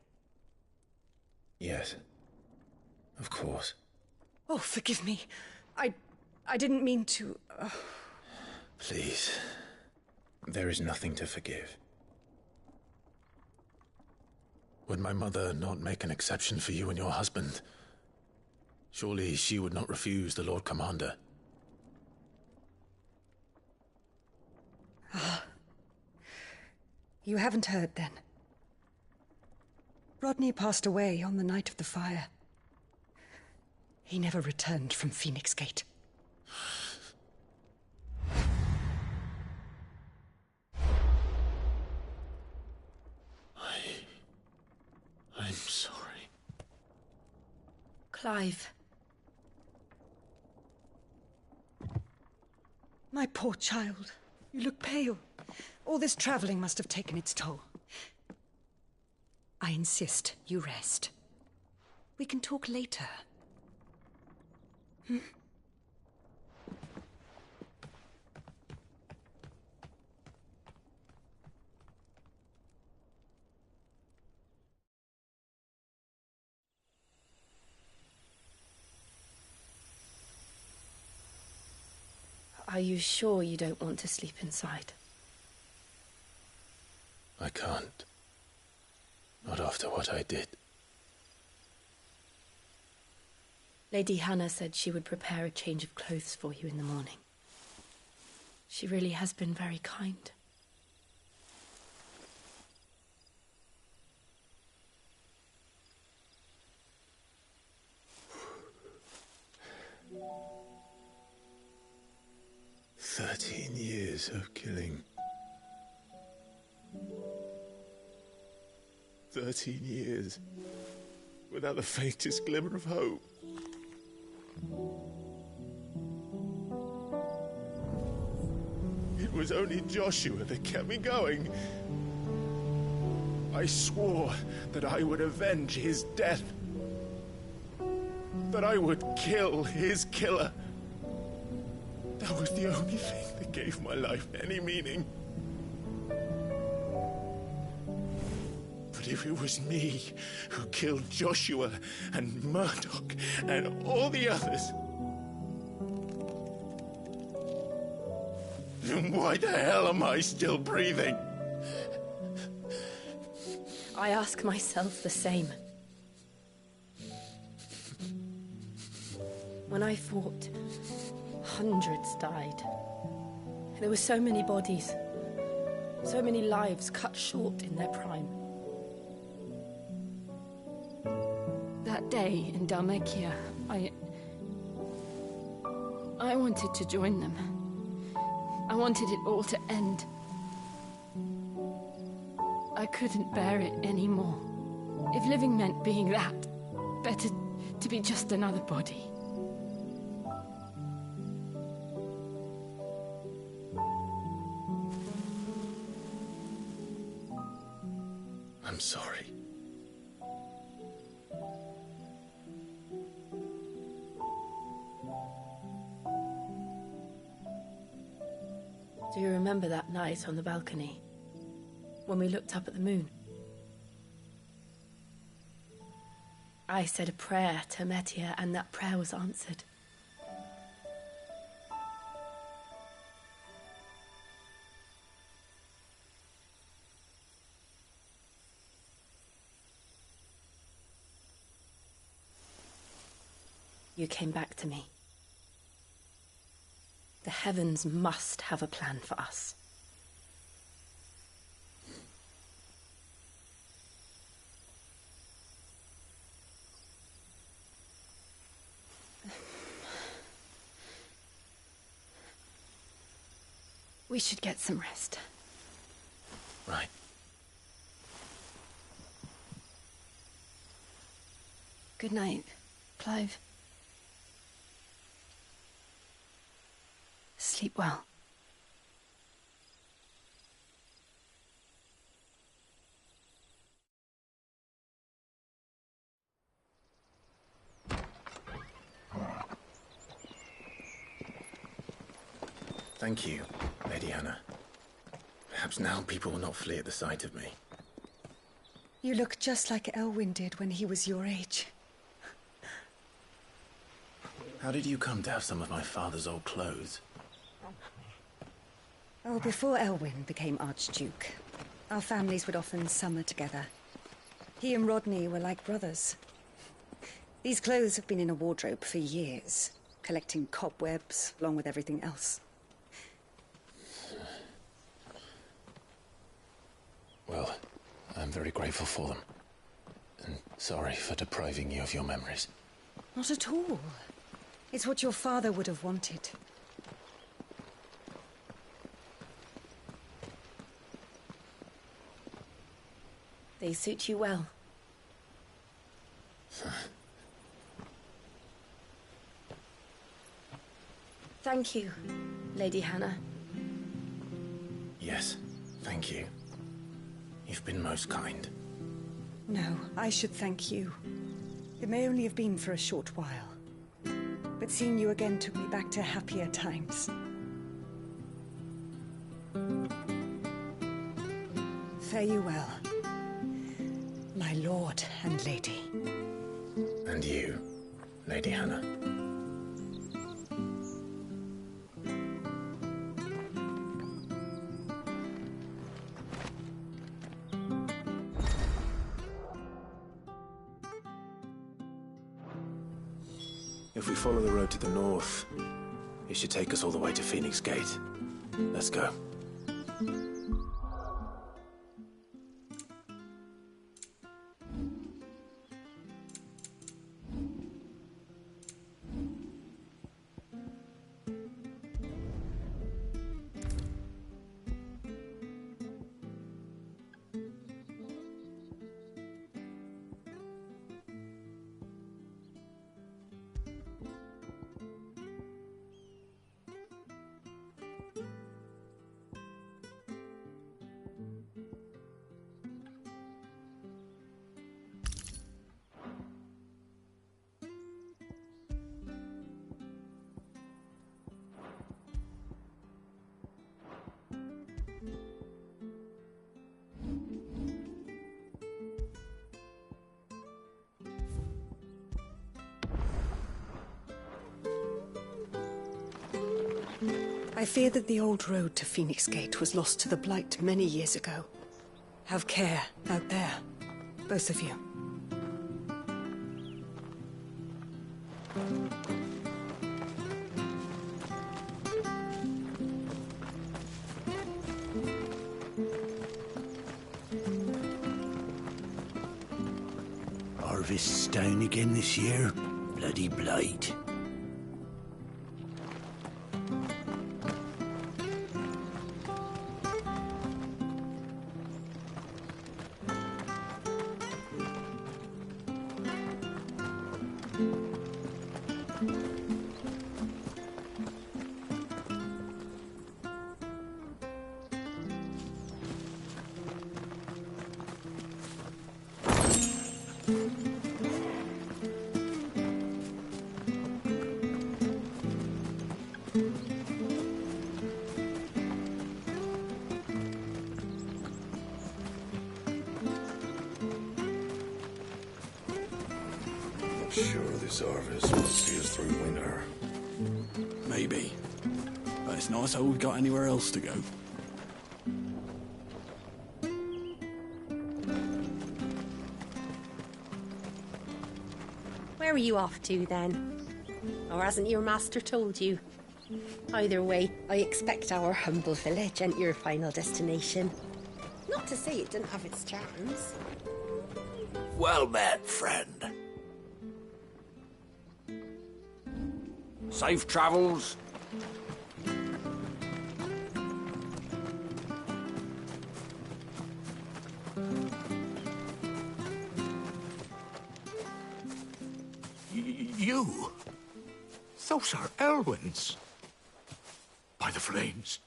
Yes. Of course. Oh, forgive me. I didn't mean to... Please. There is nothing to forgive. Would my mother not make an exception for you and your husband? Surely she would not refuse the Lord Commander. Ah. You haven't heard, then. Rodney passed away on the night of the fire. He never returned from Phoenix Gate. I'm sorry. Clive. My poor child. You look pale. All this traveling must have taken its toll. I insist you rest. We can talk later. Hmm? Are you sure you don't want to sleep inside? I can't. Not after what I did. Lady Hannah said she would prepare a change of clothes for you in the morning. She really has been very kind. "13 years of killing. 13 years without the faintest glimmer of hope. It was only Joshua that kept me going. I swore that I would avenge his death. That I would kill his killer. That was the only thing that gave my life any meaning. But if it was me who killed Joshua and Murdoch and all the others, then why the hell am I still breathing? I ask myself the same. When I fought, hundreds died. There were so many bodies, so many lives cut short in their prime. That day in Dalmekia, I wanted to join them. I wanted it all to end. I couldn't bear it anymore. If living meant being that, better to be just another body. I'm sorry. Do you remember that night on the balcony? When we looked up at the moon? I said a prayer to Metia, and that prayer was answered. You came back to me. The heavens must have a plan for us. We should get some rest. Right. Good night, Clive. Sleep well. Thank you, Lady Hannah. Perhaps now people will not flee at the sight of me. You look just like Elwyn did when he was your age. How did you come to have some of my father's old clothes? Oh, before Elwyn became Archduke, our families would often summer together. He and Rodney were like brothers. These clothes have been in a wardrobe for years, collecting cobwebs along with everything else. Well, I'm very grateful for them. And sorry for depriving you of your memories. Not at all. It's what your father would have wanted. They suit you well. Thank you, Lady Hannah. Yes, thank you. You've been most kind. No, I should thank you. It may only have been for a short while, but seeing you again took me back to happier times. Fare you well, my lord and lady. And you, Lady Hannah. If we follow the road to the north, it should take us all the way to Phoenix Gate. Let's go. I fear that the old road to Phoenix Gate was lost to the Blight many years ago. Have care out there, both of you. Harvest's down again this year. Bloody blight. Sure this harvest will see us through winter. Maybe. But it's not as though we've got anywhere else to go. Where are you off to, then? Or hasn't your master told you? Either way, I expect our humble village ain't your final destination. Not to say it didn't have its charms. Well met, friend. Safe travels. You? Those are Elwyn's. By the flames.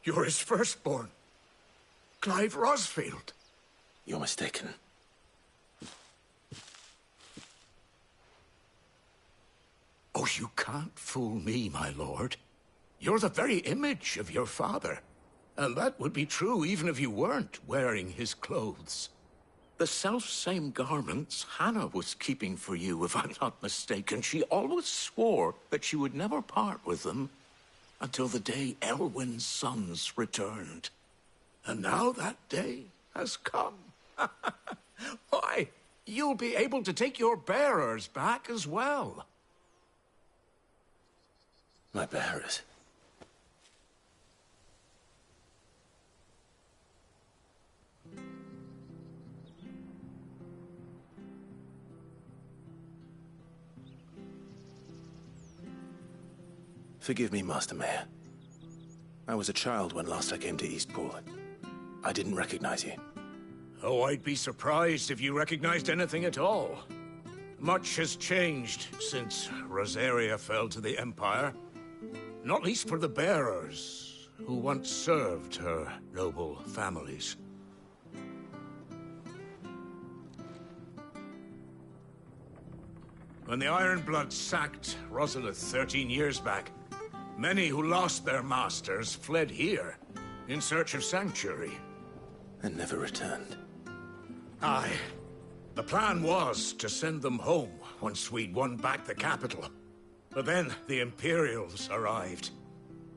You're his firstborn. Clive Rosfield. You're mistaken. Oh, you can't fool me, my lord. You're the very image of your father. And that would be true even if you weren't wearing his clothes. The self-same garments Hannah was keeping for you, if I'm not mistaken. She always swore that she would never part with them until the day Elwyn's sons returned. And now that day has come. Why, you'll be able to take your bearers back as well. My bearers? Forgive me, Master Mayor. I was a child when last I came to Eastpool. I didn't recognize you. Oh, I'd be surprised if you recognized anything at all. Much has changed since Rosaria fell to the Empire. Not least for the bearers, who once served her noble families. When the Ironbloods sacked Rosalith 13 years back, many who lost their masters fled here in search of sanctuary. And never returned. Aye. The plan was to send them home once we'd won back the capital. But then the Imperials arrived.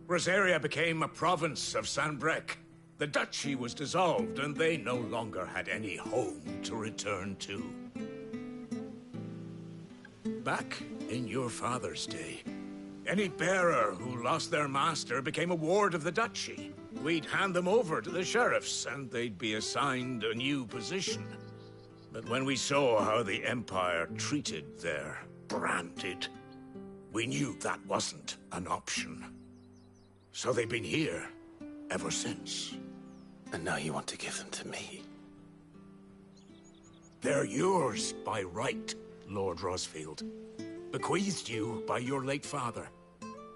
Rosaria became a province of Sanbreque. The duchy was dissolved, and they no longer had any home to return to. Back in your father's day, any bearer who lost their master became a ward of the duchy. We'd hand them over to the sheriffs, and they'd be assigned a new position. But when we saw how the Empire treated their branded, we knew that wasn't an option. So they've been here ever since. And now you want to give them to me? They're yours by right, Lord Rosfield. Bequeathed you by your late father.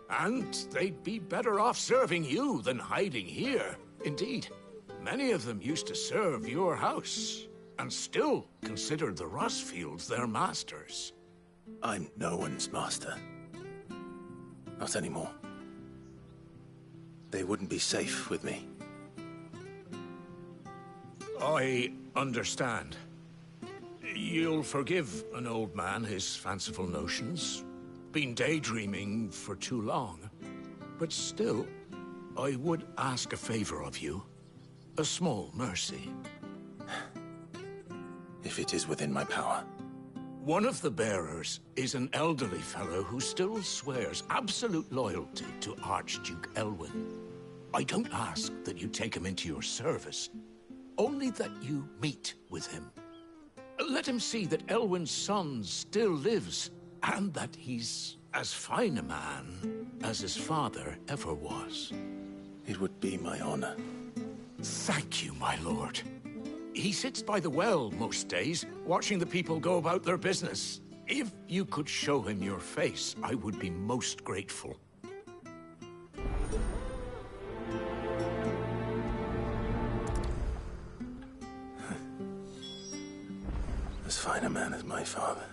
And they'd be better off serving you than hiding here. Indeed, many of them used to serve your house, and still considered the Rosfields their masters. I'm no one's master. Not anymore. They wouldn't be safe with me. I understand. You'll forgive an old man his fanciful notions. Been daydreaming for too long. But still, I would ask a favor of you. A small mercy. If it is within my power. One of the bearers is an elderly fellow who still swears absolute loyalty to Archduke Elwyn. I don't ask that you take him into your service, only that you meet with him. Let him see that Elwyn's son still lives, and that he's as fine a man as his father ever was. It would be my honor. Thank you, my lord. He sits by the well most days, watching the people go about their business. If you could show him your face, I would be most grateful. As fine a man as my father.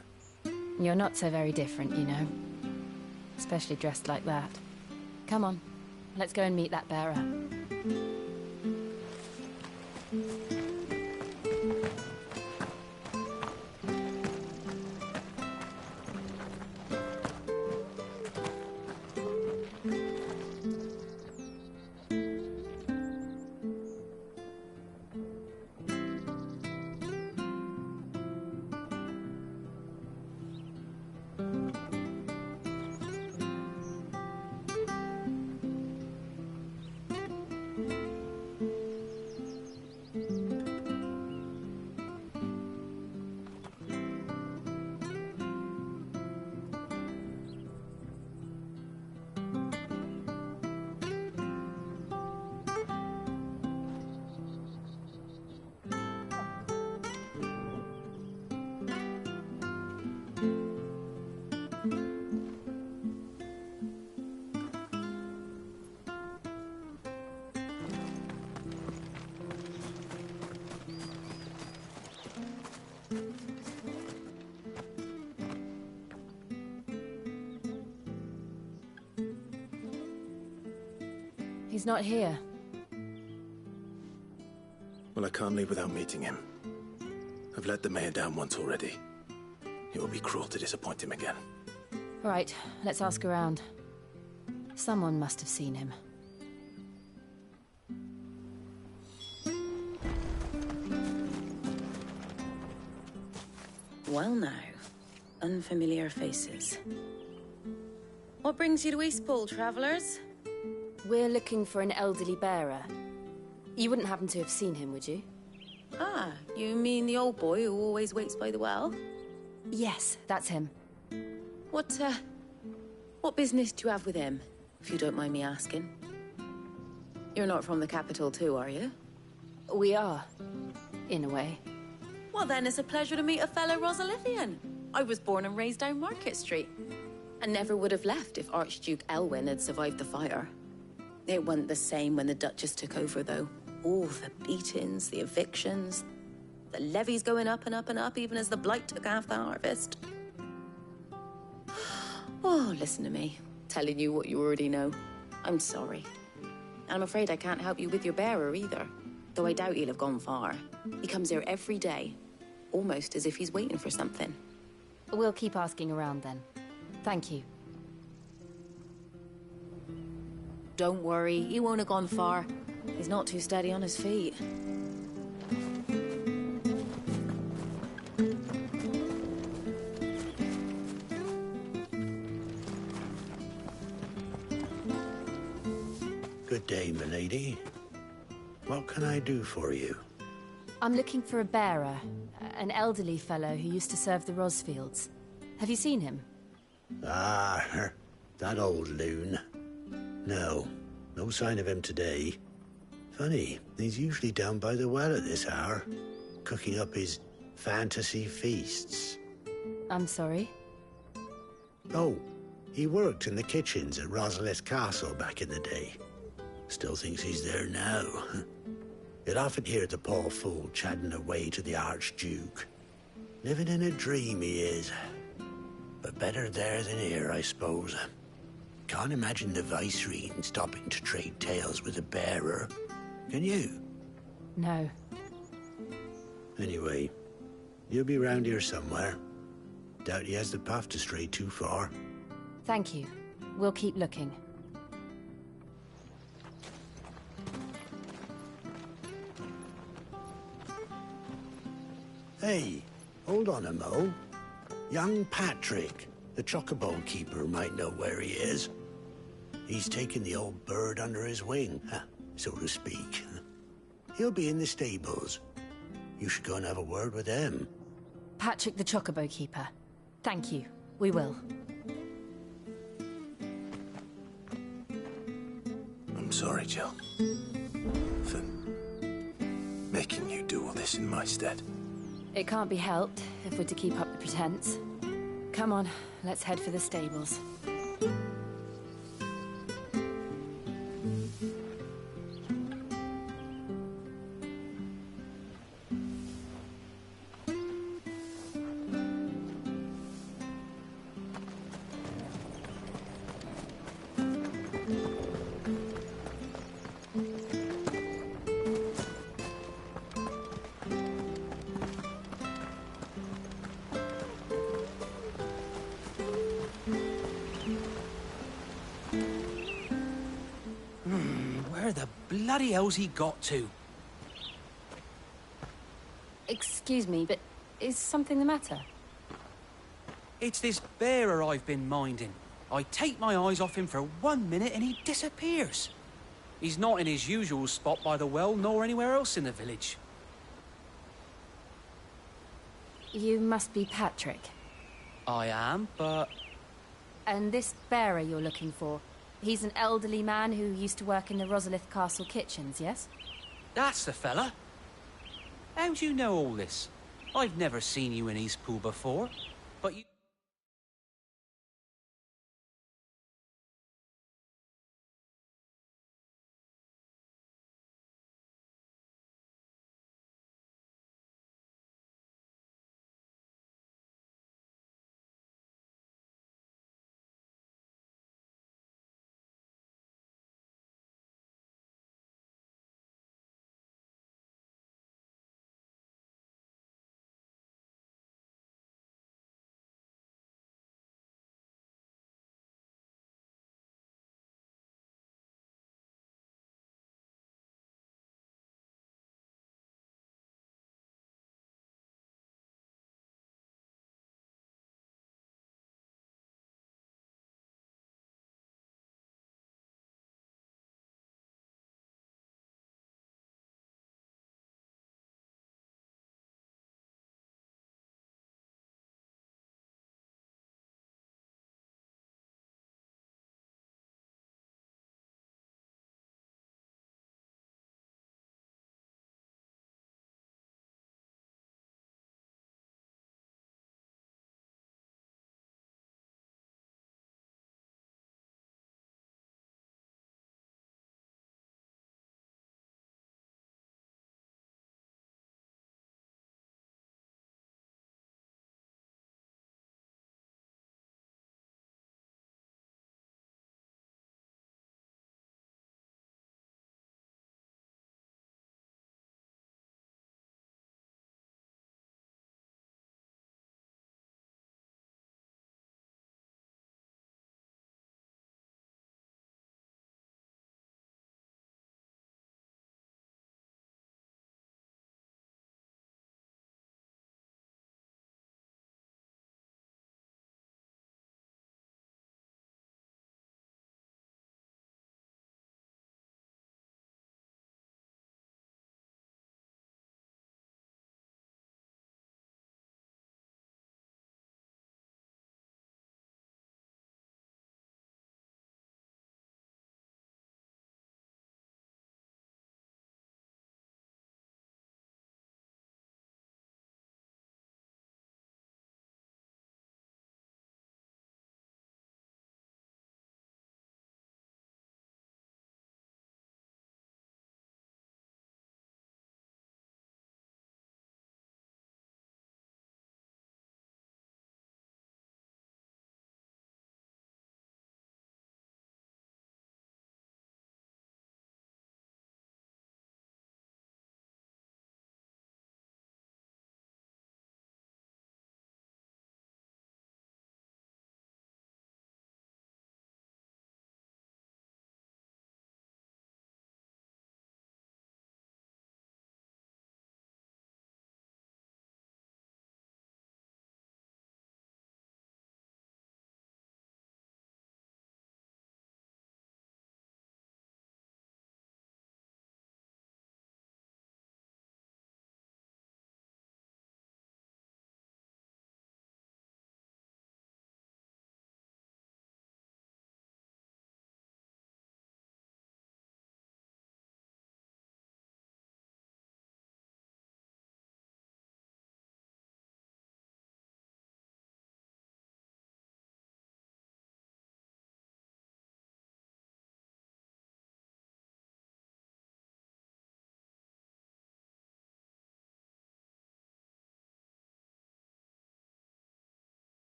You're not so very different, you know. Especially dressed like that. Come on, let's go and meet that bearer. He's not here. Well, I can't leave without meeting him. I've let the mayor down once already. It would be cruel to disappoint him again. Right, let's ask around. Someone must have seen him. Well now, unfamiliar faces. What brings you to Eastpool, travellers? We're looking for an elderly bearer. You wouldn't happen to have seen him, would you? Ah, you mean the old boy who always waits by the well? Yes, that's him. What business do you have with him, if you don't mind me asking? You're not from the capital too, are you? We are, in a way. Well then, it's a pleasure to meet a fellow Rosalithian. I was born and raised down Market Street. And never would have left if Archduke Elwyn had survived the fire. It wasn't the same when the Duchess took over, though. All the beatings, the evictions, the levies going up and up and up, even as the blight took half the harvest. Oh, listen to me, telling you what you already know. I'm sorry. And I'm afraid I can't help you with your bearer either, though I doubt he'll have gone far. He comes here every day, almost as if he's waiting for something. We'll keep asking around then. Thank you. Don't worry, he won't have gone far. He's not too steady on his feet. Good day, milady. What can I do for you? I'm looking for a bearer, an elderly fellow who used to serve the Rosfields. Have you seen him? Ah, that old loon. No sign of him today. Funny, he's usually down by the well at this hour, cooking up his fantasy feasts. I'm sorry? Oh, he worked in the kitchens at Rosalith Castle back in the day. Still thinks he's there now. You'd often hear the poor fool chatting away to the Archduke. Living in a dream he is. But better there than here, I suppose. Can't imagine the Viceroy stopping to trade tales with a bearer. Can you? No. Anyway, he'll be round here somewhere. Doubt he has the path to stray too far. Thank you. We'll keep looking. Hey, hold on a mo. Young Patrick, the chocobo keeper, might know where he is. He's taken the old bird under his wing, so to speak. He'll be in the stables. You should go and have a word with him. Patrick the chocobo keeper. Thank you. We will. I'm sorry, Jill. For making you do all this in my stead. It can't be helped if we're to keep up the pretense. Come on, let's head for the stables. Where the bloody hell's he got to? Excuse me, but is something the matter? It's this bearer I've been minding. I take my eyes off him for 1 minute and he disappears. He's not in his usual spot by the well, nor anywhere else in the village. You must be Patrick. I am, but... And this bearer you're looking for, he's an elderly man who used to work in the Rosalith Castle kitchens, yes? That's the fella. How do you know all this? I've never seen you in Eastpool before, but you...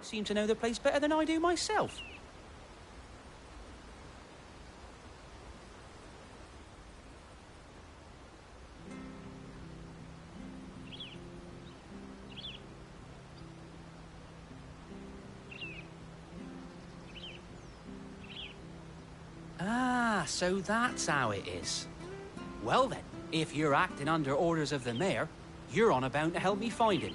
seem to know the place better than I do myself. Ah, so that's how it is. Well then, if you're acting under orders of the mayor, you're on about to help me find him.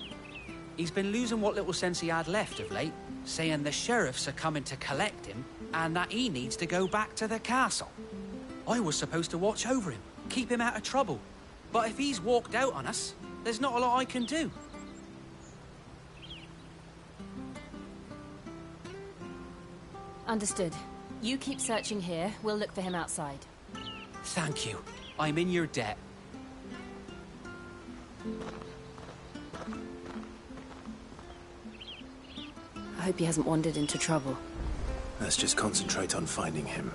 He's been losing what little sense he had left of late, saying the sheriffs are coming to collect him and that he needs to go back to the castle. I was supposed to watch over him, keep him out of trouble. But if he's walked out on us, there's not a lot I can do. Understood. You keep searching here, we'll look for him outside. Thank you. I'm in your debt. I hope he hasn't wandered into trouble. Let's just concentrate on finding him.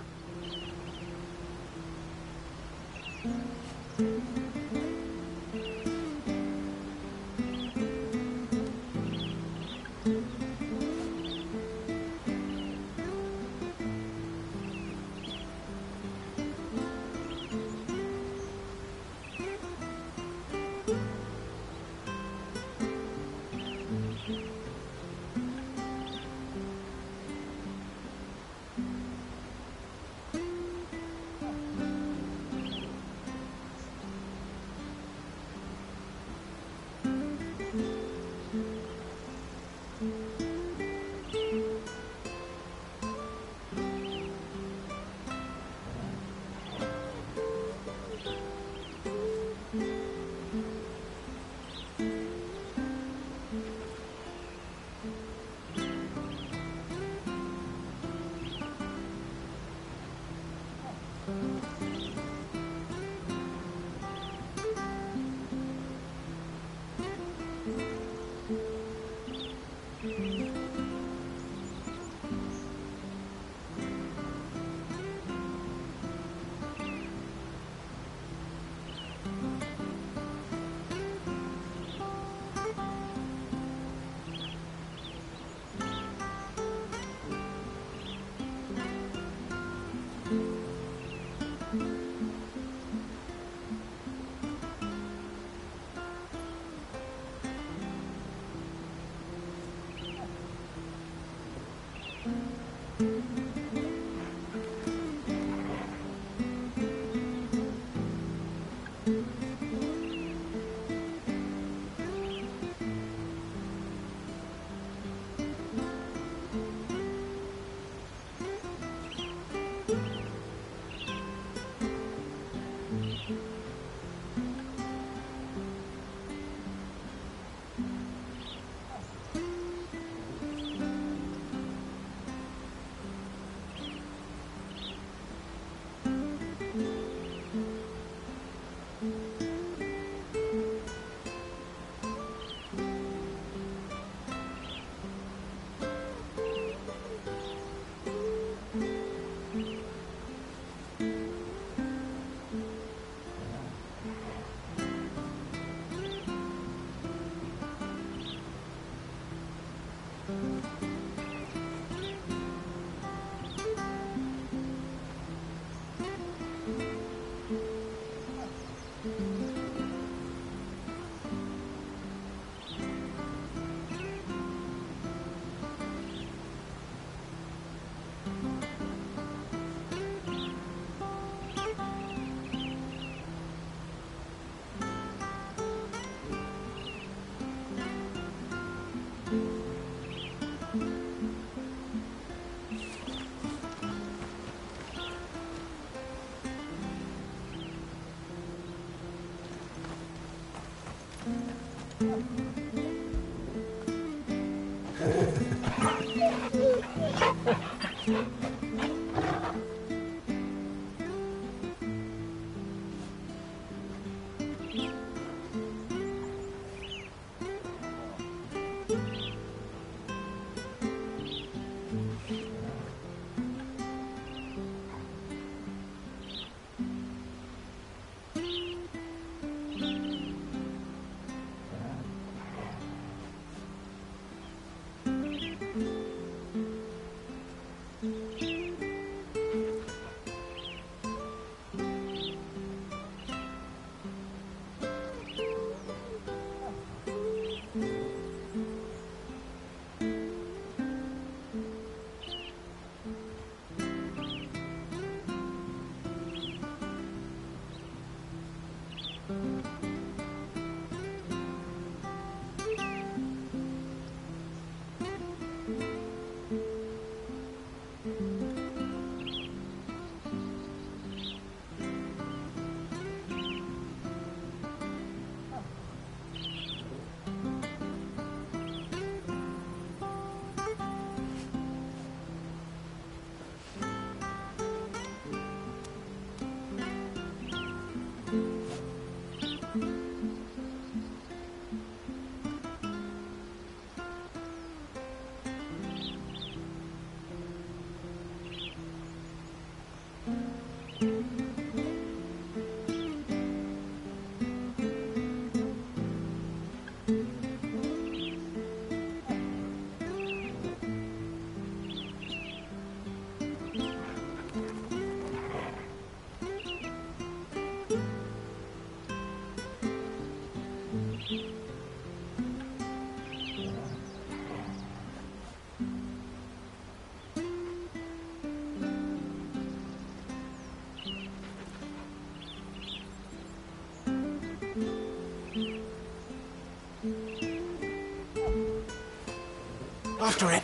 after it!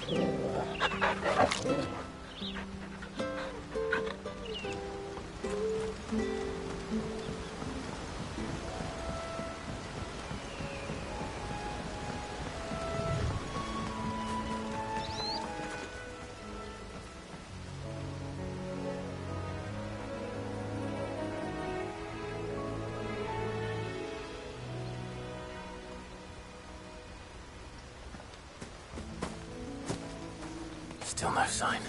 Still no sign.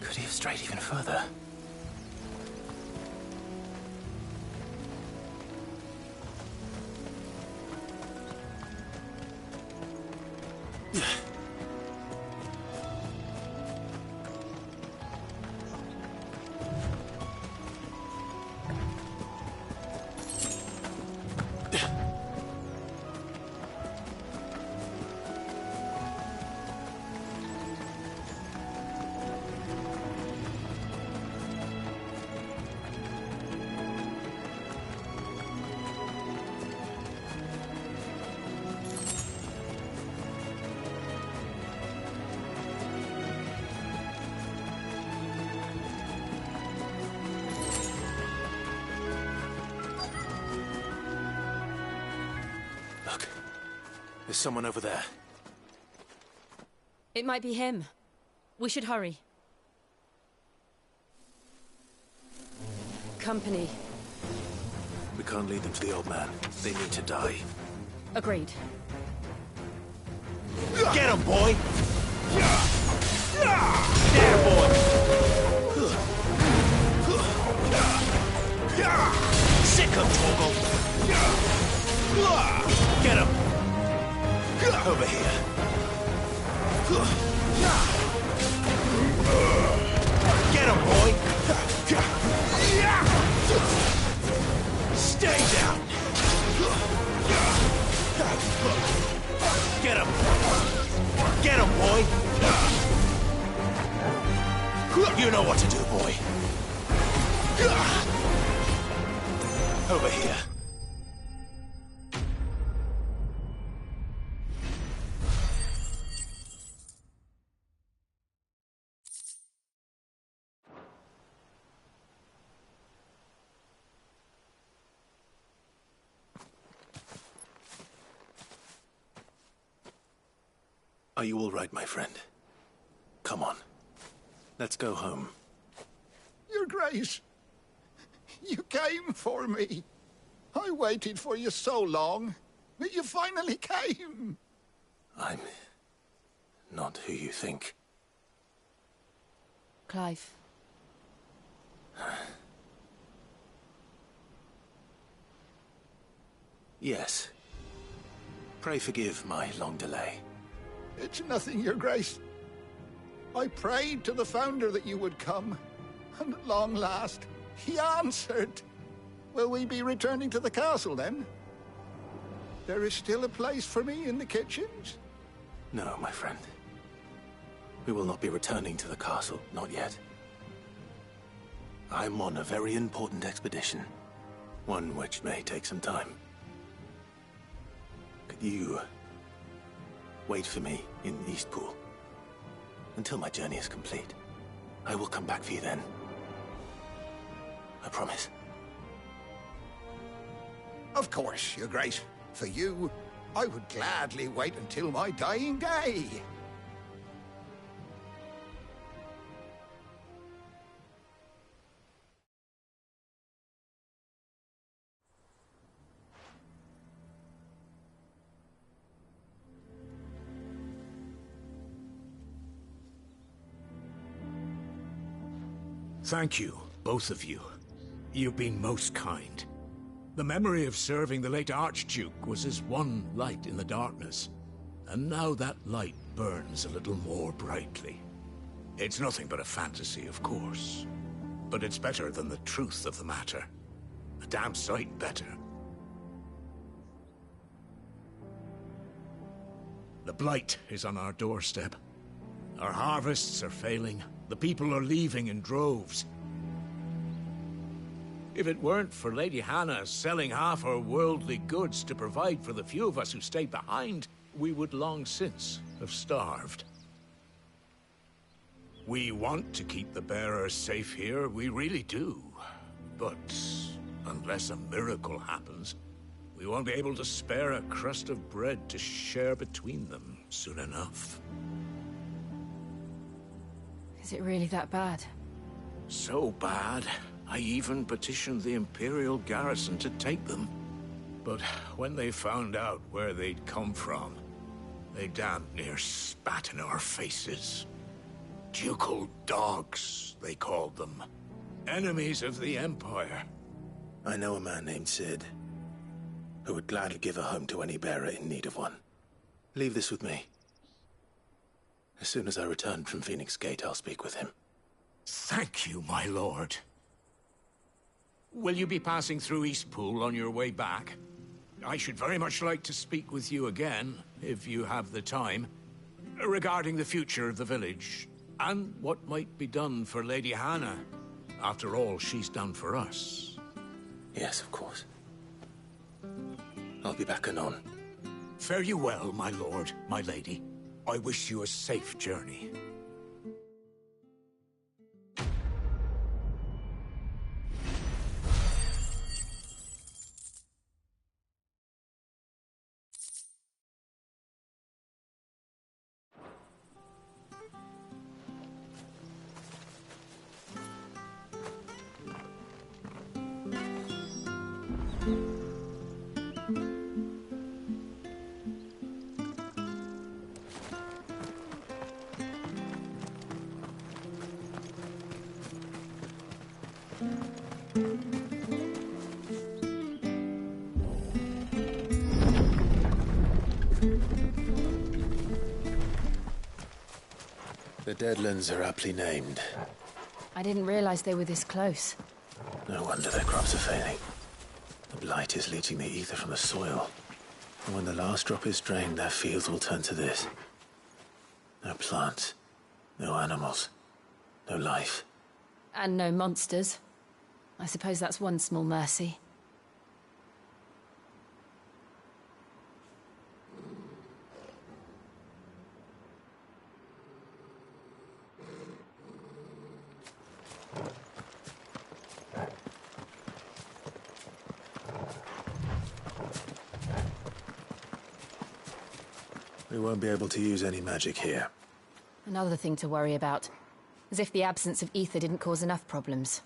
Could he have strayed even further? There's someone over there. It might be him. We should hurry. Company. We can't lead them to the old man. They need to die. Agreed. Get him, boy! There, boy! Sick him, Torgal! Get him! Over here. Get him, boy! Stay down! Get him! Get him, boy! You know what to do, boy. Over here. Are you all right, my friend? Come on. Let's go home. Your Grace, you came for me. I waited for you so long, but you finally came. I'm not who you think. Clive. Yes. Pray forgive my long delay. It's nothing, Your Grace. I prayed to the Founder that you would come, and at long last, he answered. Will we be returning to the castle, then? There is still a place for me in the kitchens? No, my friend. We will not be returning to the castle, not yet. I'm on a very important expedition. One which may take some time. Could you wait for me in Eastpool until my journey is complete? I will come back for you then. I promise. Of course, Your Grace. For you, I would gladly wait until my dying day. Thank you, both of you. You've been most kind. The memory of serving the late Archduke was as one light in the darkness, and now that light burns a little more brightly. It's nothing but a fantasy, of course, but it's better than the truth of the matter. A damn sight better. The blight is on our doorstep. Our harvests are failing. The people are leaving in droves. If it weren't for Lady Hannah selling half her worldly goods to provide for the few of us who stayed behind, we would long since have starved. We want to keep the bearers safe here, we really do. But unless a miracle happens, we won't be able to spare a crust of bread to share between them soon enough. Is it really that bad? So bad, I even petitioned the Imperial garrison to take them. But when they found out where they'd come from, they damn near spat in our faces. Ducal dogs, they called them. Enemies of the Empire. I know a man named Sid, who would gladly give a home to any bearer in need of one. Leave this with me. As soon as I return from Phoenix Gate, I'll speak with him. Thank you, my lord. Will you be passing through Eastpool on your way back? I should very much like to speak with you again, if you have the time, regarding the future of the village, and what might be done for Lady Hannah, after all she's done for us. Yes, of course. I'll be back anon. Fare you well, my lord, my lady. I wish you a safe journey. The Deadlands are aptly named. I didn't realize they were this close. No wonder their crops are failing. The blight is leaching the ether from the soil. And when the last drop is drained, their fields will turn to this. No plants, no animals, no life. And no monsters. I suppose that's one small mercy. We won't be able to use any magic here. Another thing to worry about. As if the absence of ether didn't cause enough problems.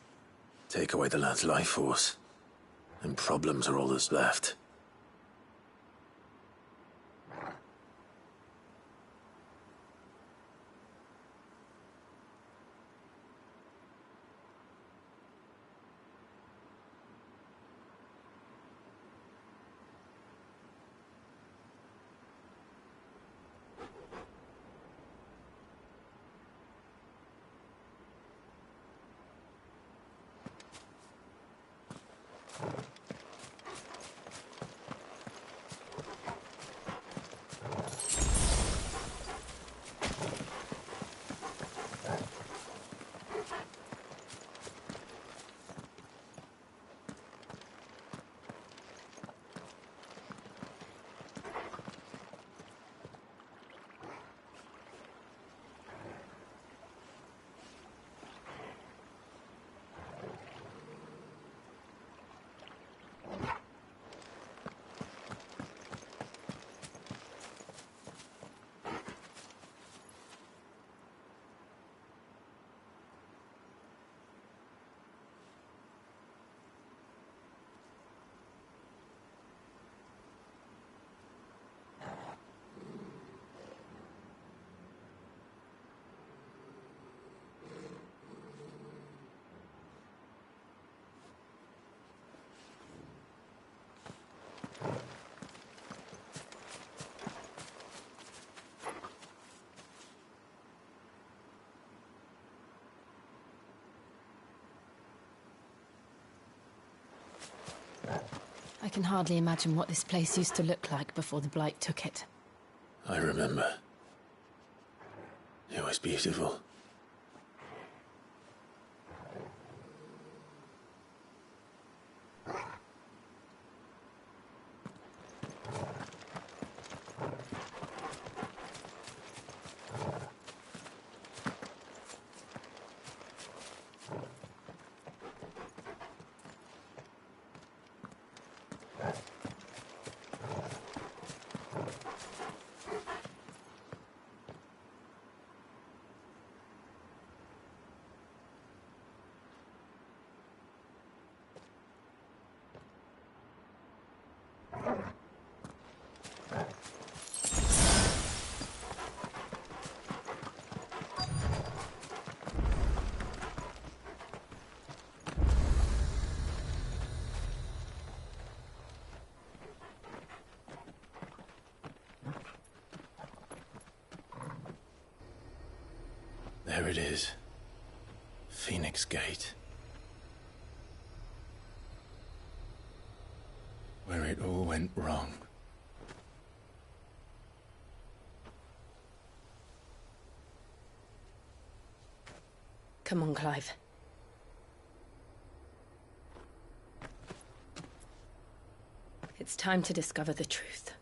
Take away the land's life force, and problems are all that's left. I can hardly imagine what this place used to look like before the Blight took it. I remember. It was beautiful. There it is. Phoenix Gate. Where it all went wrong. Come on, Clive. It's time to discover the truth.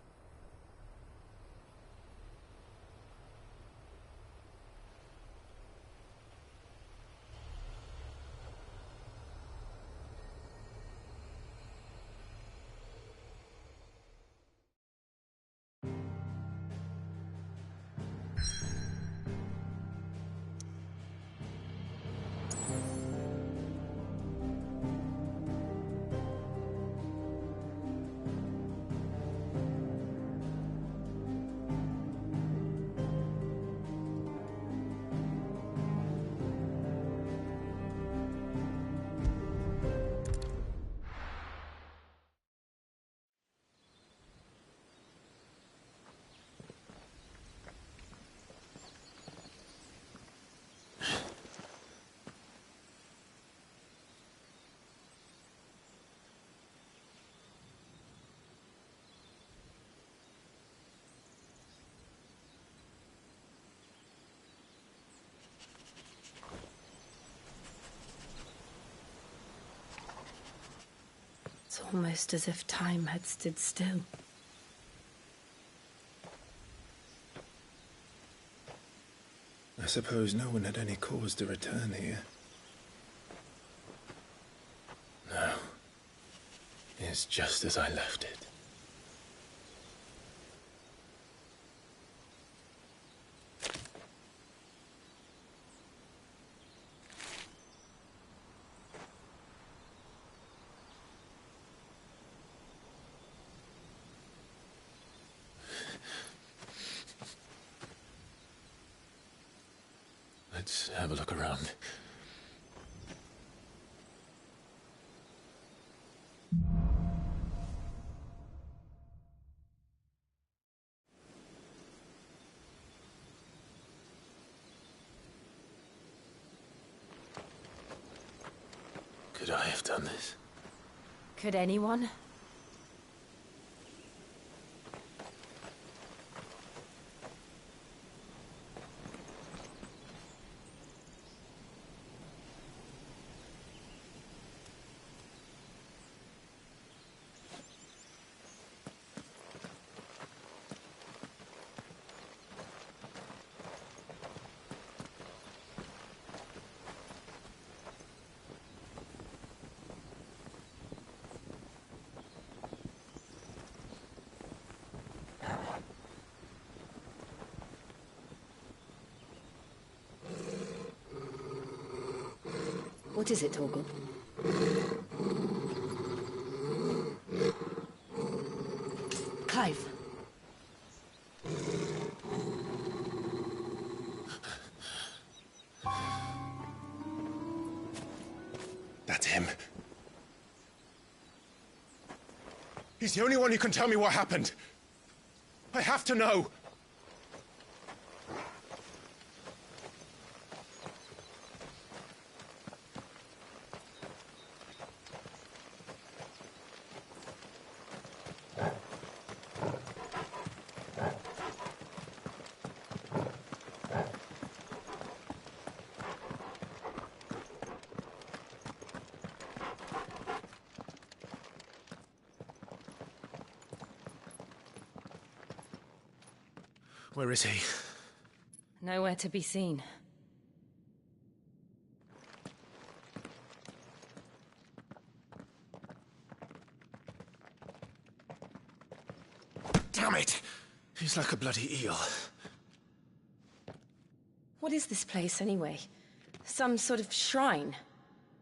It's almost as if time had stood still. I suppose no one had any cause to return here. No. It's just as I left it. Let's have a look around. Could I have done this? Could anyone? What is it, Torgal? Clive. That's him. He's the only one who can tell me what happened. I have to know. Where is he? Nowhere to be seen. Damn it! He's like a bloody eel. What is this place, anyway? Some sort of shrine?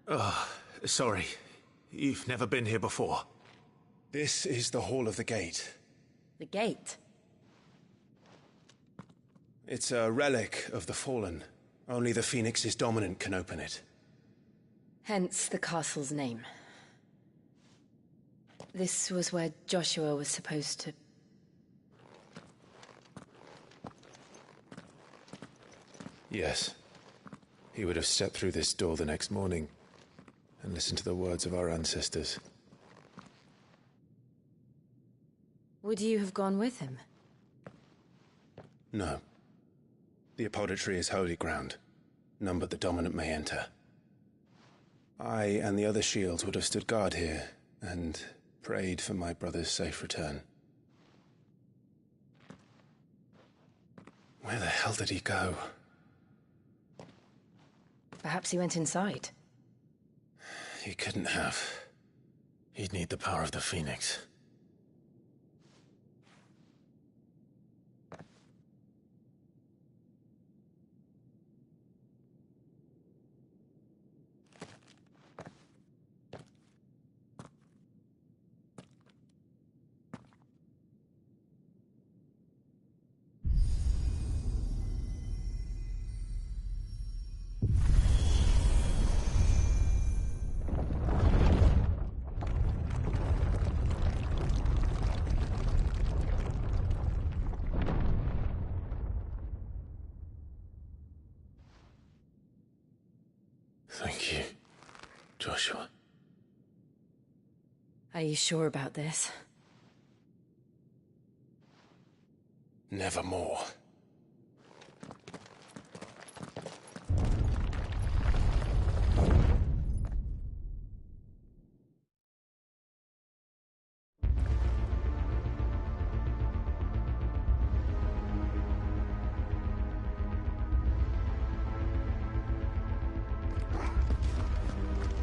Oh, sorry. You've never been here before. This is the Hall of the Gate. The gate? It's a relic of the Fallen. Only the Phoenix's dominant can open it. Hence the castle's name. This was where Joshua was supposed to... Yes. he would have stepped through this door the next morning and listened to the words of our ancestors. Would you have gone with him? No. The apodatory is holy ground. None but the dominant may enter. I and the other shields would have stood guard here and prayed for my brother's safe return. Where the hell did he go? Perhaps he went inside. He couldn't have. He'd need the power of the Phoenix. Thank you, Joshua. Are you sure about this? Nevermore.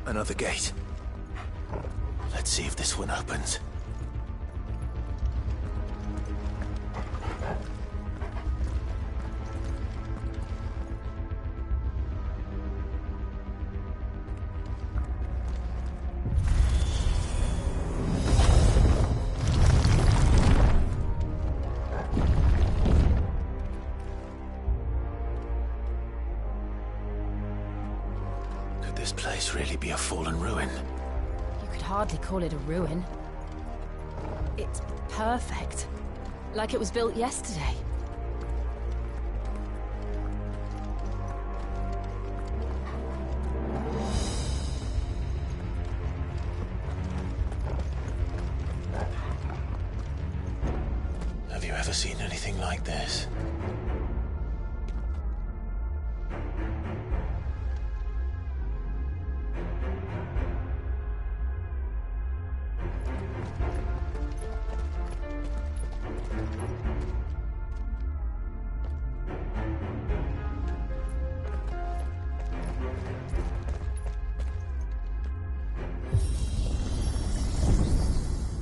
Another gate. Let's see if this one opens. Could this place really be a fallen ruin? You could hardly call it a ruin. It's perfect. Like it was built yesterday. Have you ever seen anything like this?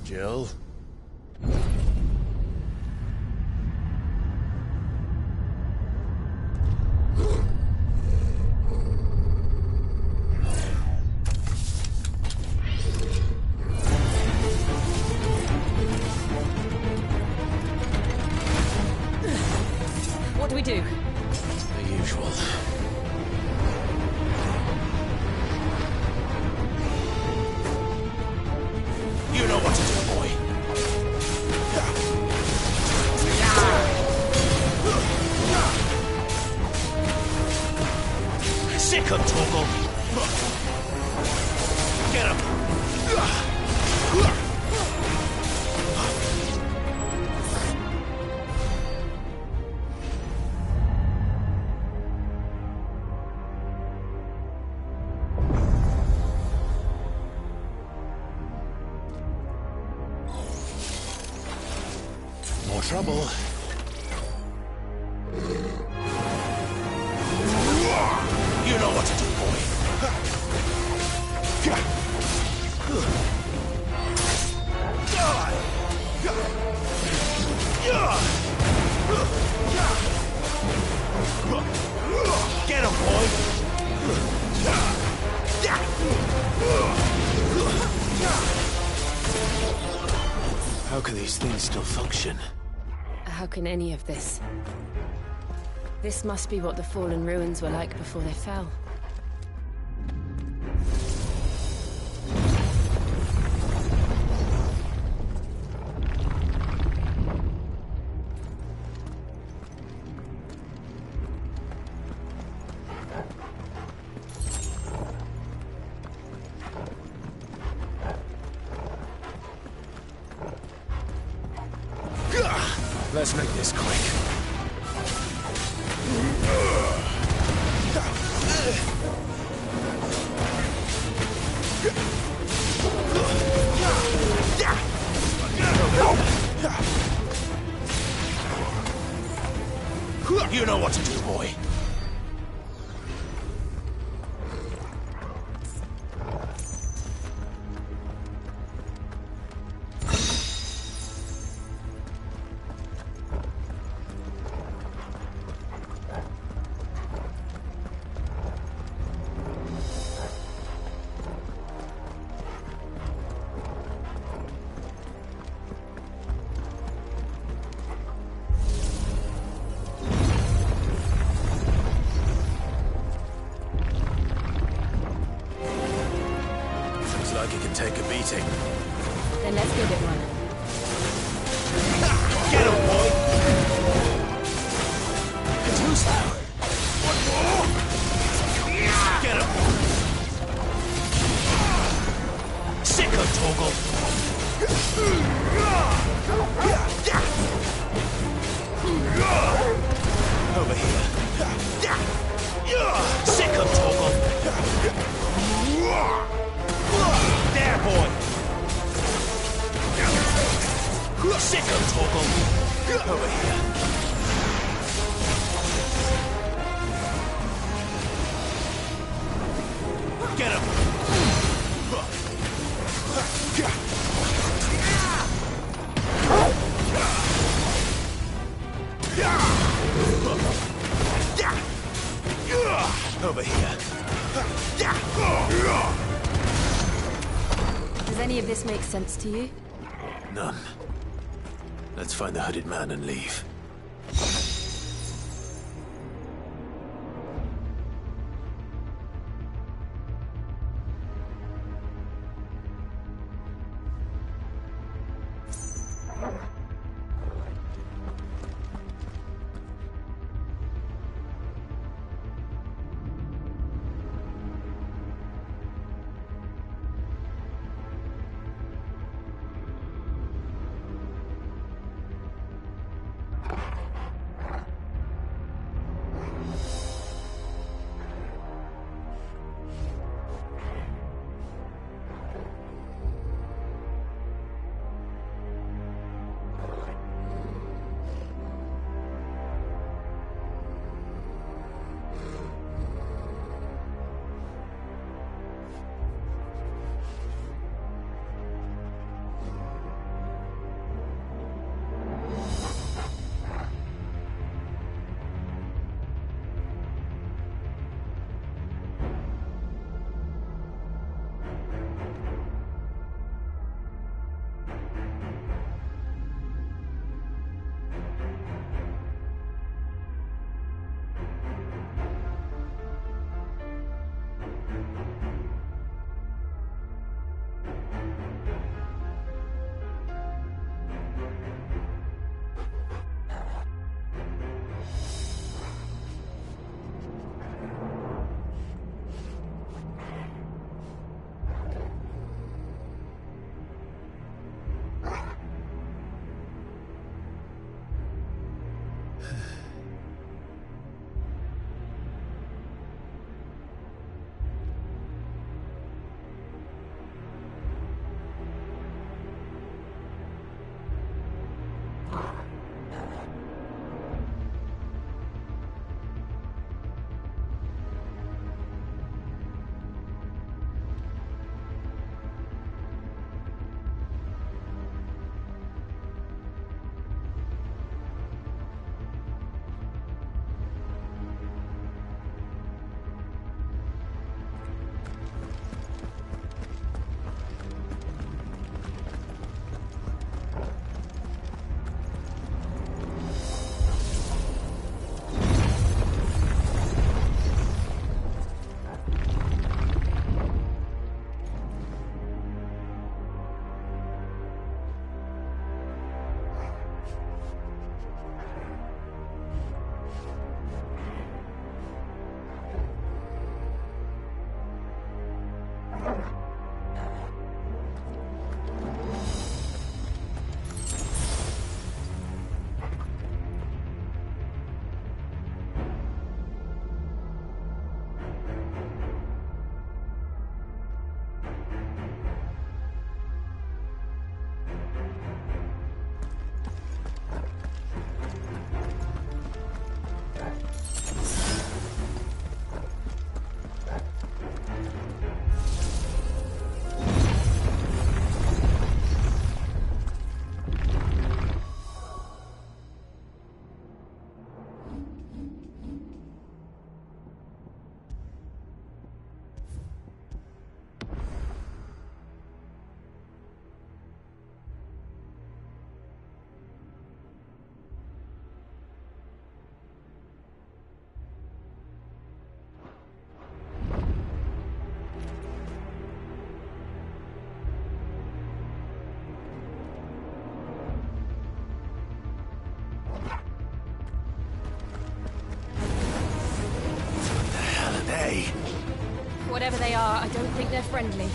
Jill? What do we do? The usual. You know what to do, boy. Sick of Toggle. Get him. More trouble. You know what to do, boy. Get him, boy. How can these things still function? How can any of this? This must be what the fallen ruins were like before they fell. Let's make this quick. You know what to do, boy. Like it can take a beating. Then let's give it one. Get him, boy! And who's that? One more! Get him! Sicko, Torgal! Over here. Sicko, Torgal! There, boy! Sicko, Torgal! Over here. Get him! Over here. Does any of this make sense to you? None. Let's find the hooded man and leave. I don't think they're friendly.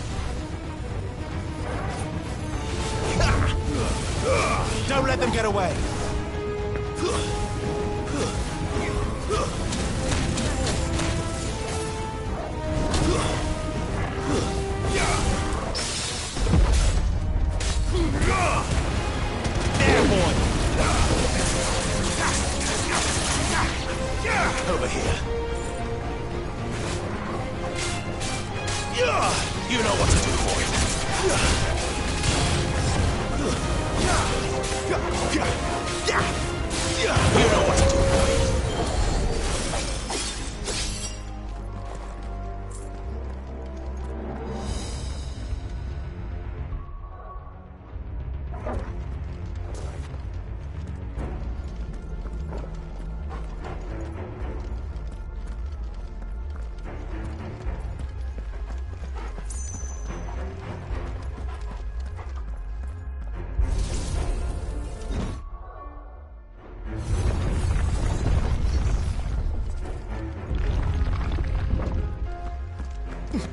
Don't let them get away! There, boy! Over here. You know what to do, boy. You know what to do, boy.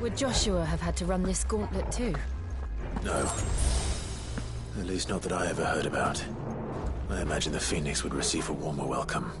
Would Joshua have had to run this gauntlet too? No. At least not that I ever heard about. I imagine the Phoenix would receive a warmer welcome.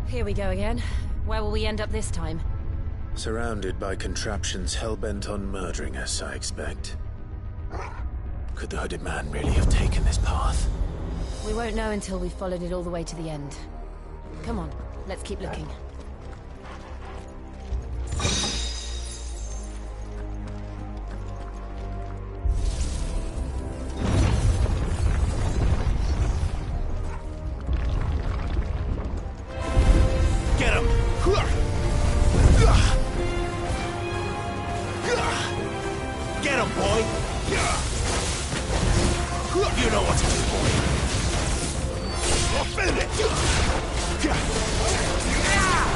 Here we go again. Where will we end up this time? Surrounded by contraptions hell-bent on murdering us, I expect. Could the hooded man really have taken this path? We won't know until we've followed it all the way to the end. Come on, let's keep looking. Yeah!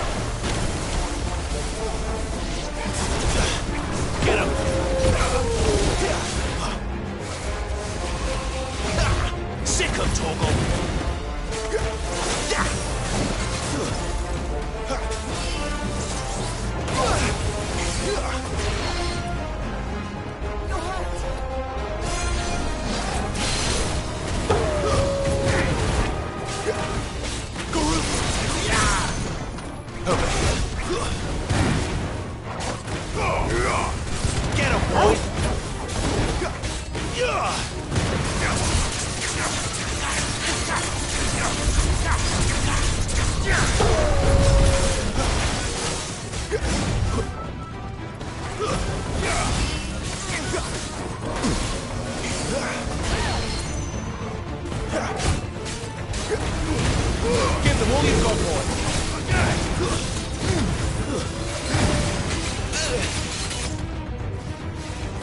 Give them all you've got, boy.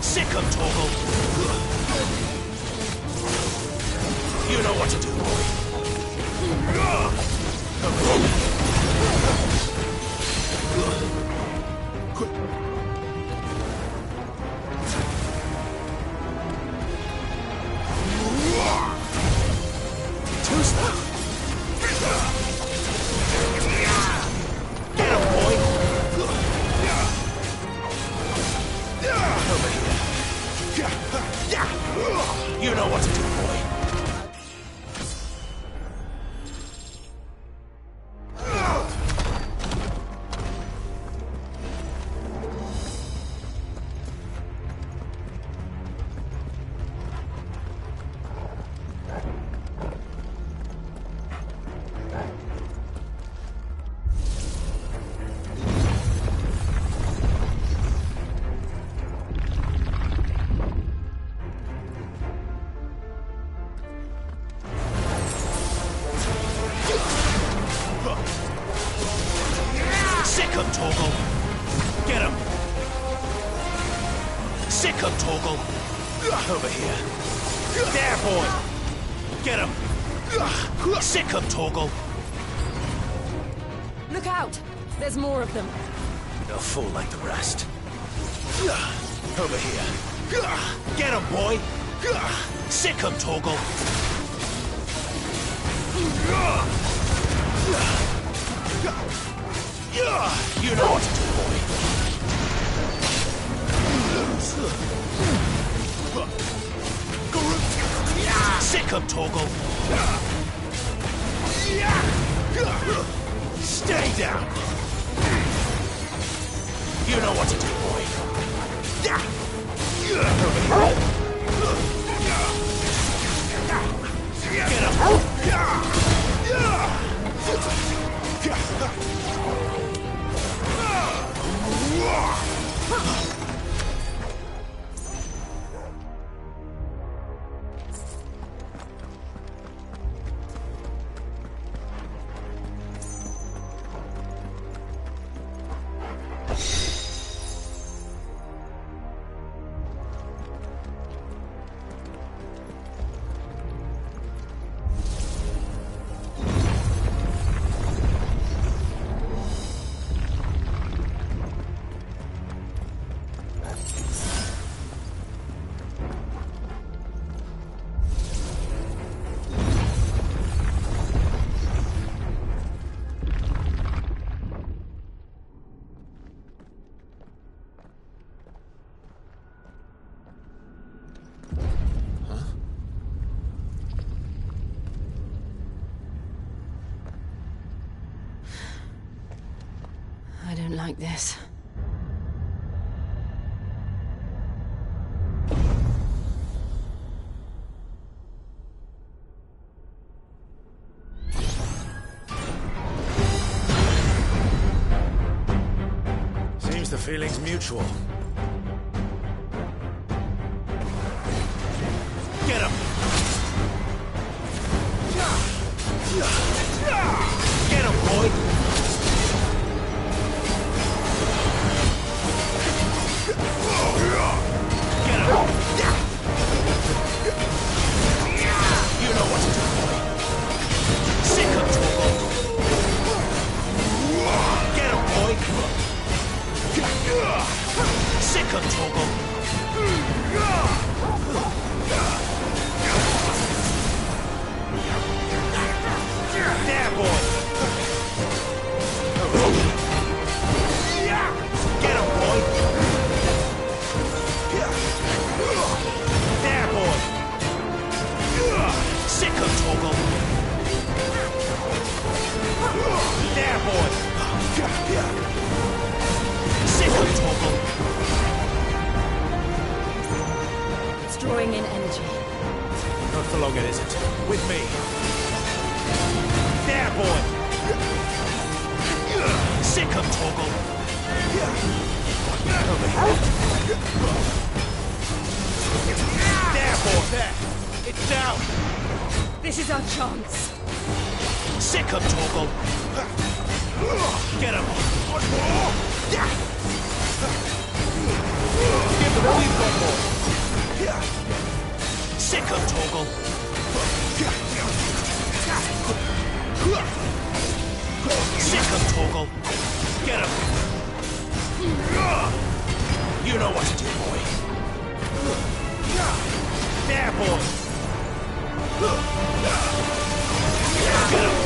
Sick 'em, Torgal. You know what to do, boy. Get him, boy! Over here. You know what to do, boy. Sick 'em, Torgal. Get him. Sick 'em, Torgal. Over here. There, boy. Get him. Sick 'em, Torgal. Look out! There's more of them. They'll fall like the rest. Over here. Get him, boy. Sick 'em, Torgal. You know what to do, boy. Sick 'em, Torgal. Stay down. You know what to do, boy. Over here. Get him. I don't like this. Seems the feeling's mutual. Get him! Get him, boy! Get him! You know what to do, boy. Sick 'em, Torgal. Get him, boy! Sick 'em, Torgal. There, boy! Get him, boy! There, boy! Sick 'em, Torgal. There, boy! Sick 'em, Torgal. It's drawing in energy. Not for long, it isn't. With me. There, boy! Sick 'em, Torgal. Over here. There, boy! There! It's down! This is our chance. Sick him, Torgal! Get him! One more! Give the relief one more! Sick him, Torgal! Sick him, Torgal! Get him! You know what to do, boy. There, boy! Get him!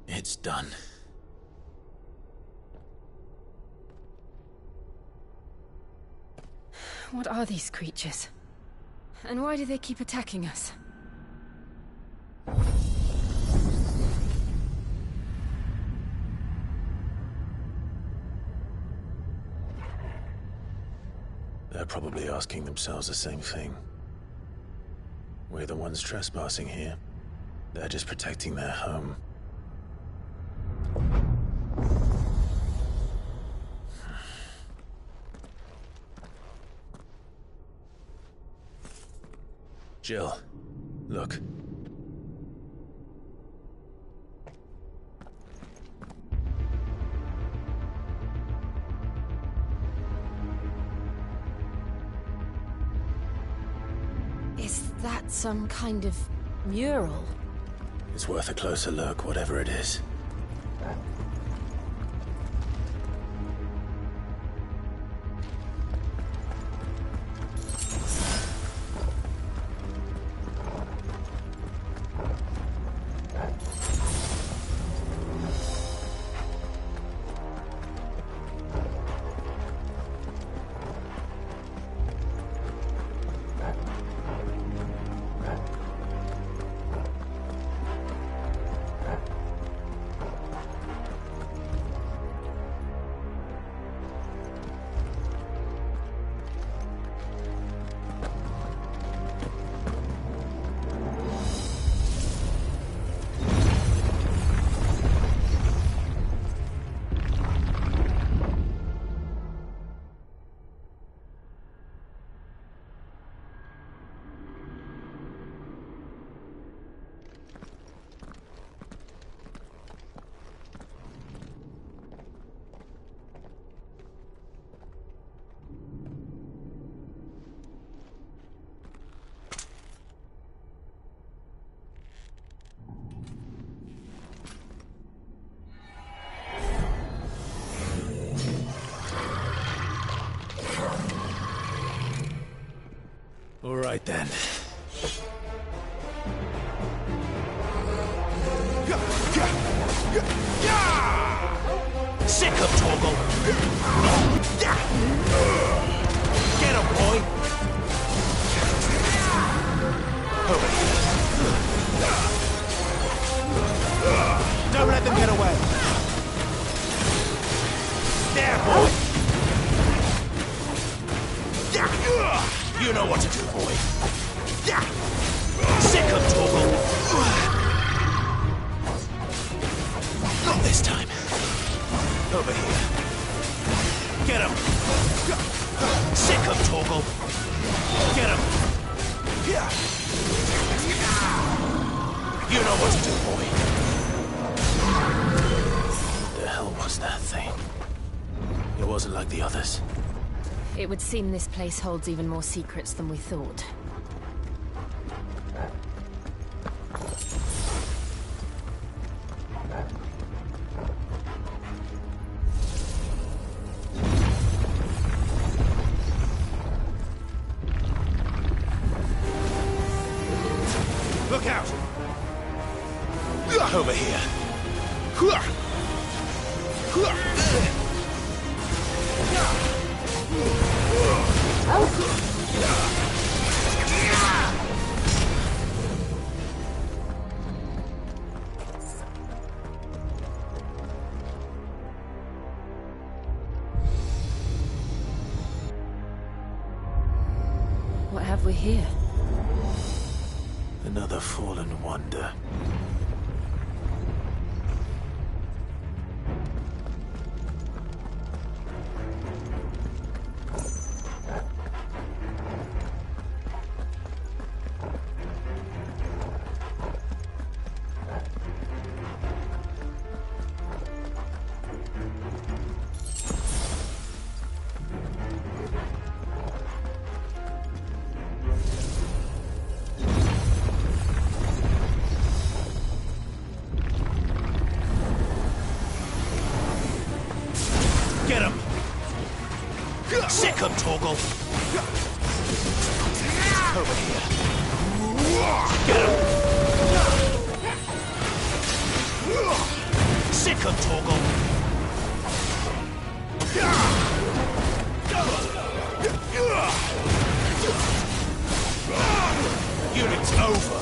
It's done. What are these creatures? And why do they keep attacking us? They're probably asking themselves the same thing. We're the ones trespassing here. They're just protecting their home. Jill, look. Is that some kind of mural? It's worth a closer look, whatever it is. All right, then. Sick of Torgal! Get him, boy! Over here. Don't let them get away! There, boy! You know what to do, boy. Sick of Torgal! Not this time. Over here. Get him! Sick of Torgal! Get him! You know what to do, boy. What the hell was that thing? It wasn't like the others. It would seem this place holds even more secrets than we thought. Look out! Over here. have we here? Another fallen wonder. Get him! Sick him, Torgal! Over here. Get him! Sick him, Torgal! Unit's over!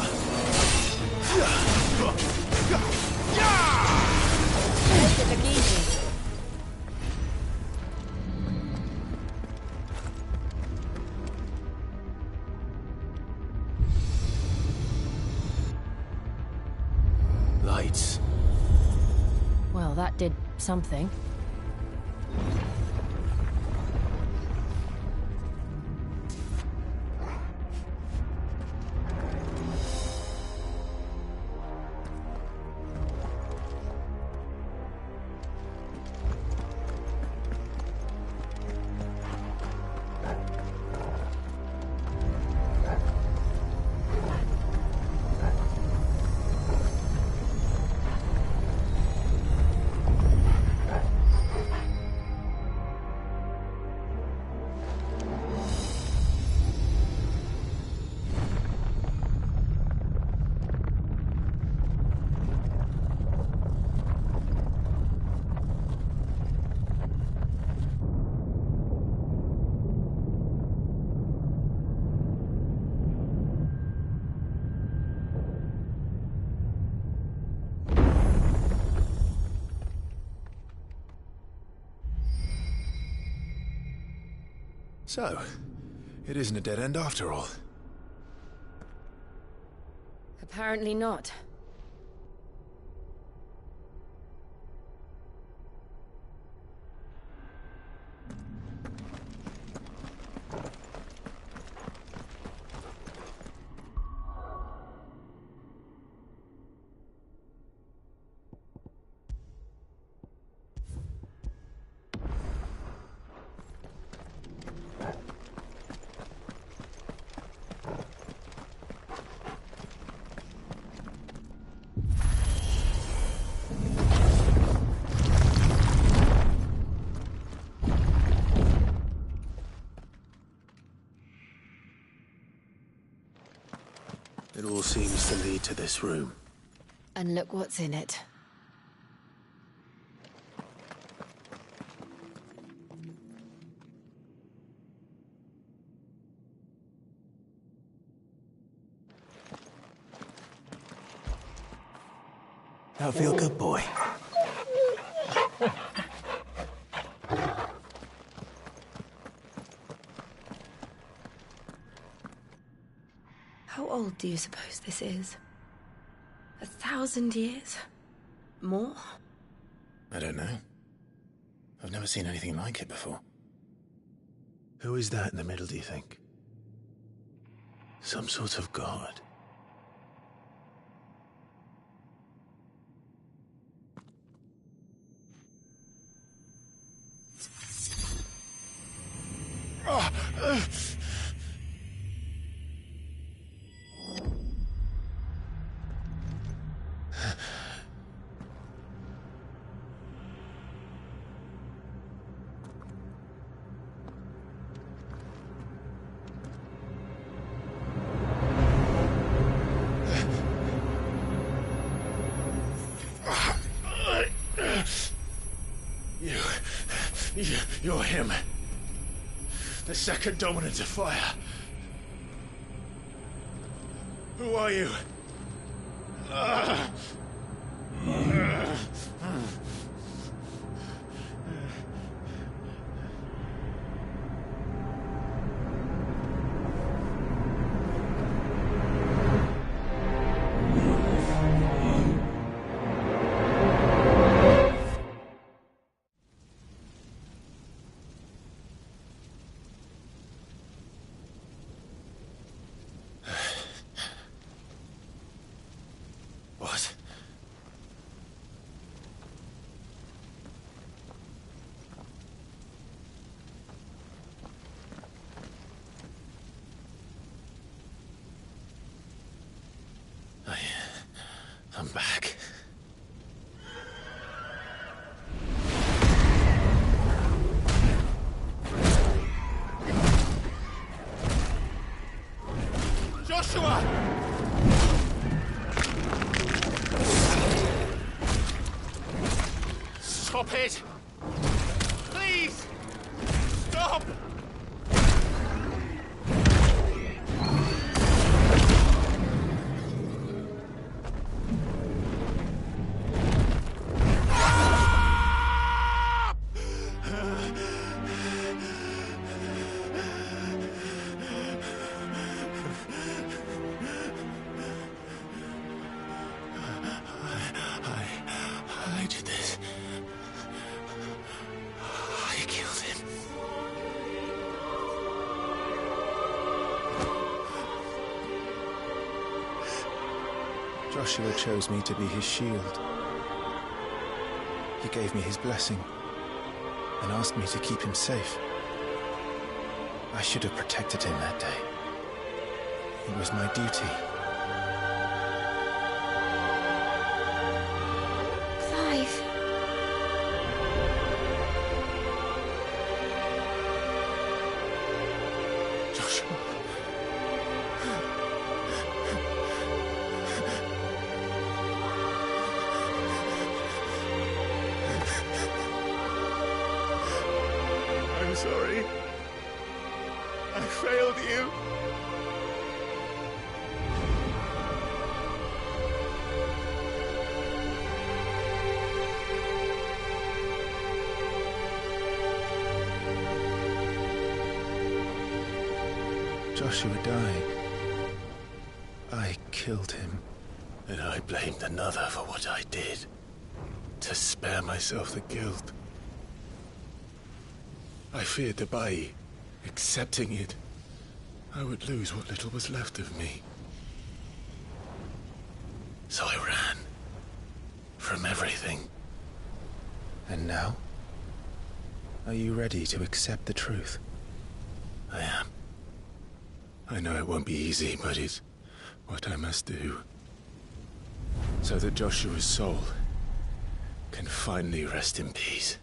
Make it look easy. Lights. Well, that did something. So, it isn't a dead end after all. Apparently not. It all seems to lead to this room. And look what's in it. Now feel good, boy. How old do you suppose this is? 1,000 years? More? I don't know. I've never seen anything like it before. Who is that in the middle, do you think? Some sort of god? You're him. The second dominant of fire. Who are you? I'm back. Joshua! Stop it! Please! Stop! I did this. I killed him. Joshua chose me to be his shield. He gave me his blessing and asked me to keep him safe. I should have protected him that day. It was my duty. Clive. Joshua. I'm sorry. I failed you. Joshua died. I killed him. And I blamed another for what I did. To spare myself the guilt. I feared that by accepting it, I would lose what little was left of me. So I ran. From everything. And now? Are you ready to accept the truth? I am. I know it won't be easy, but it's what I must do. So that Joshua's soul can finally rest in peace.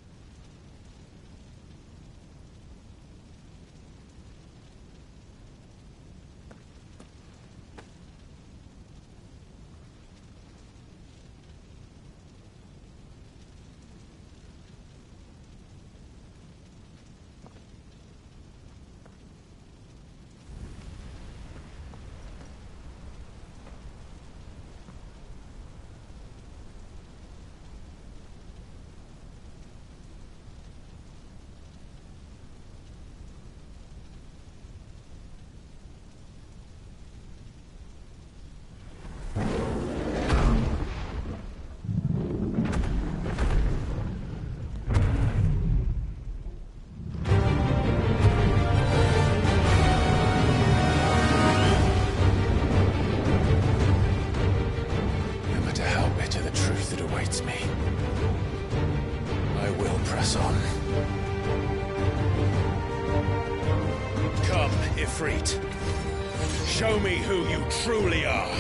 Ffxvi. Show me who you truly are.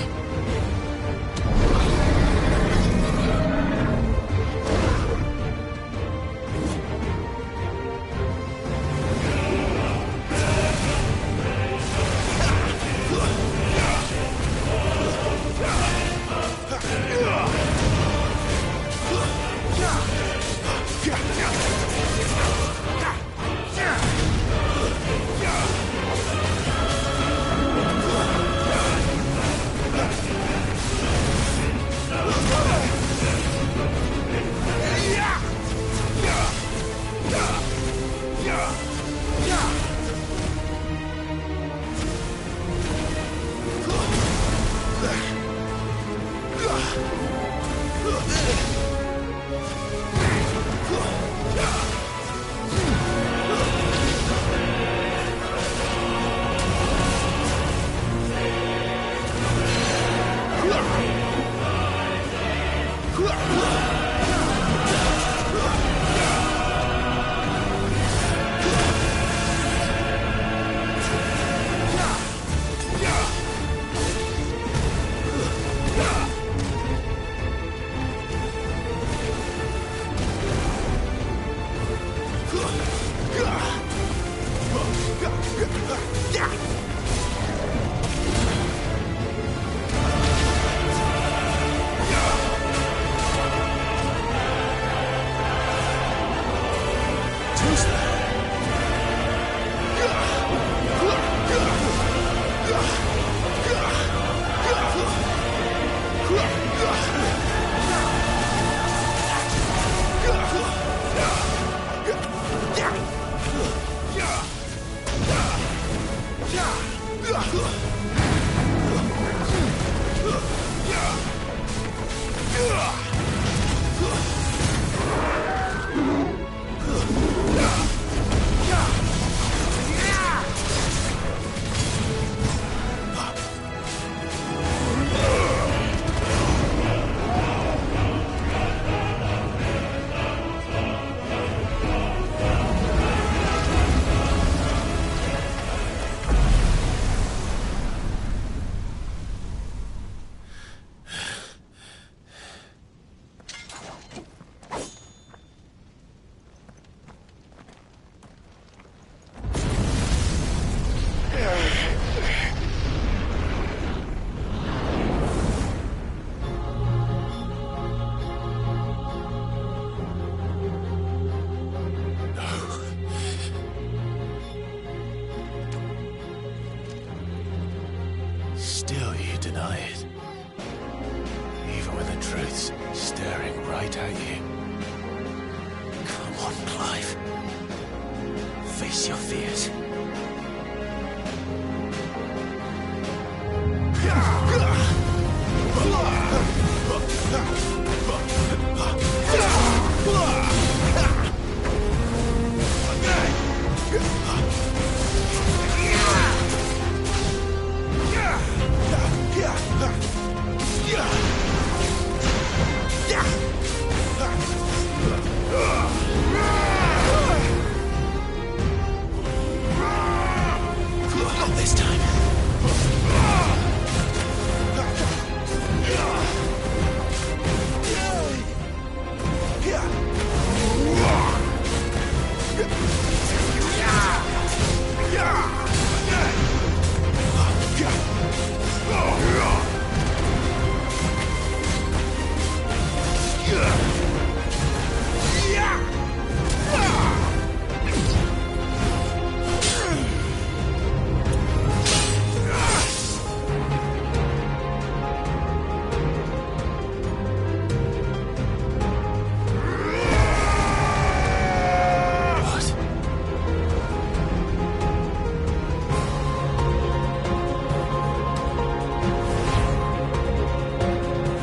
eyes staring right at you. Come on, Clive. Face your fears. Not this time.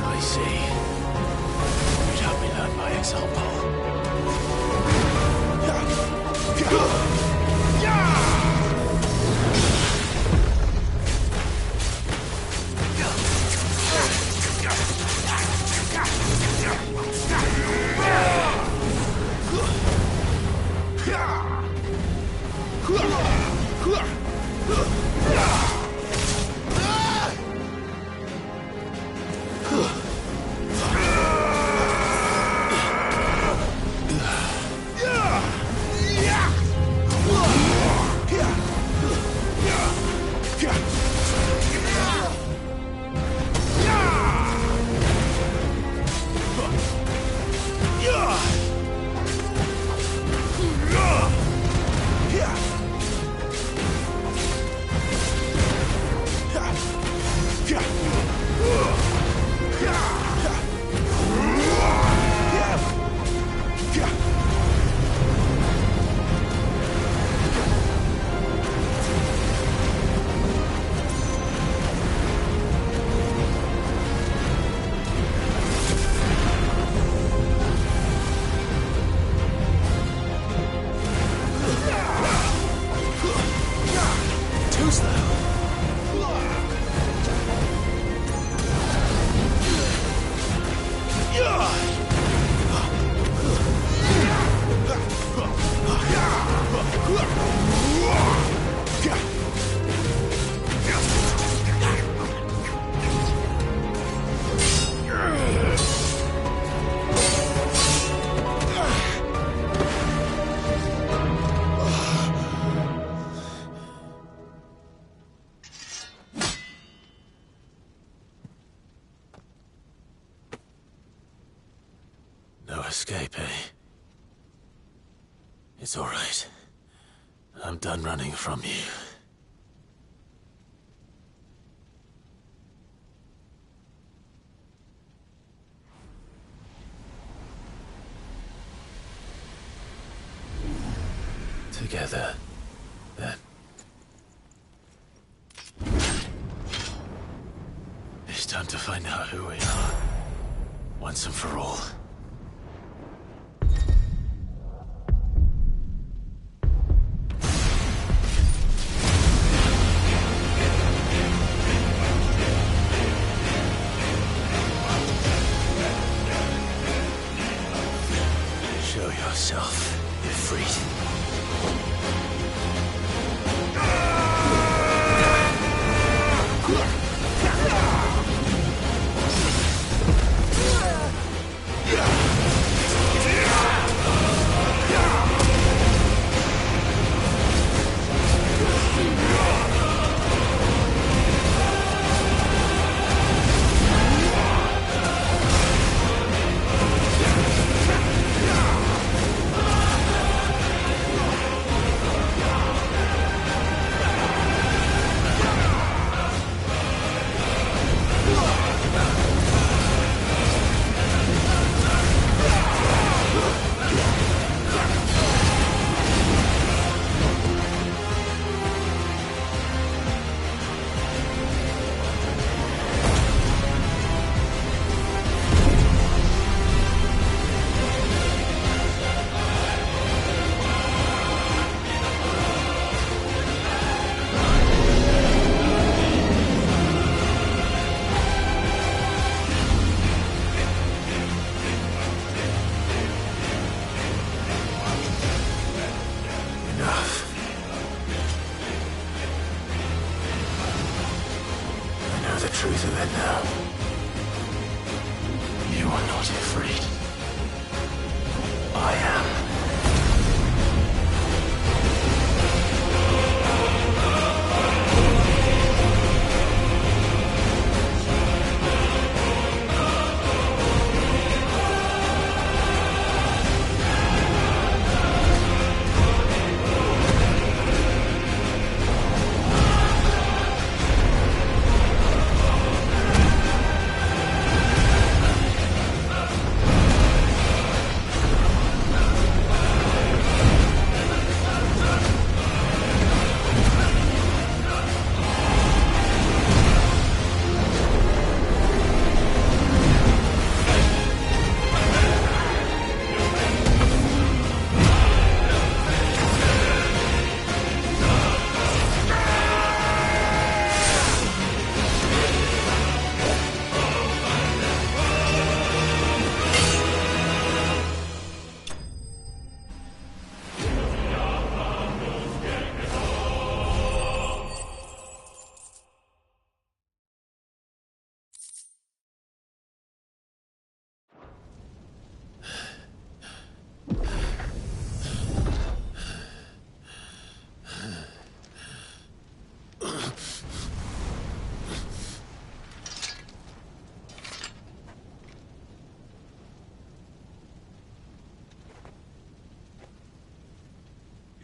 I see. You'd help me learn by example. Too slow. No escape, eh? It's all right. I'm done running from you. Together, then. It's time to find out who we are, once and for all. Show yourself, Ffxvi.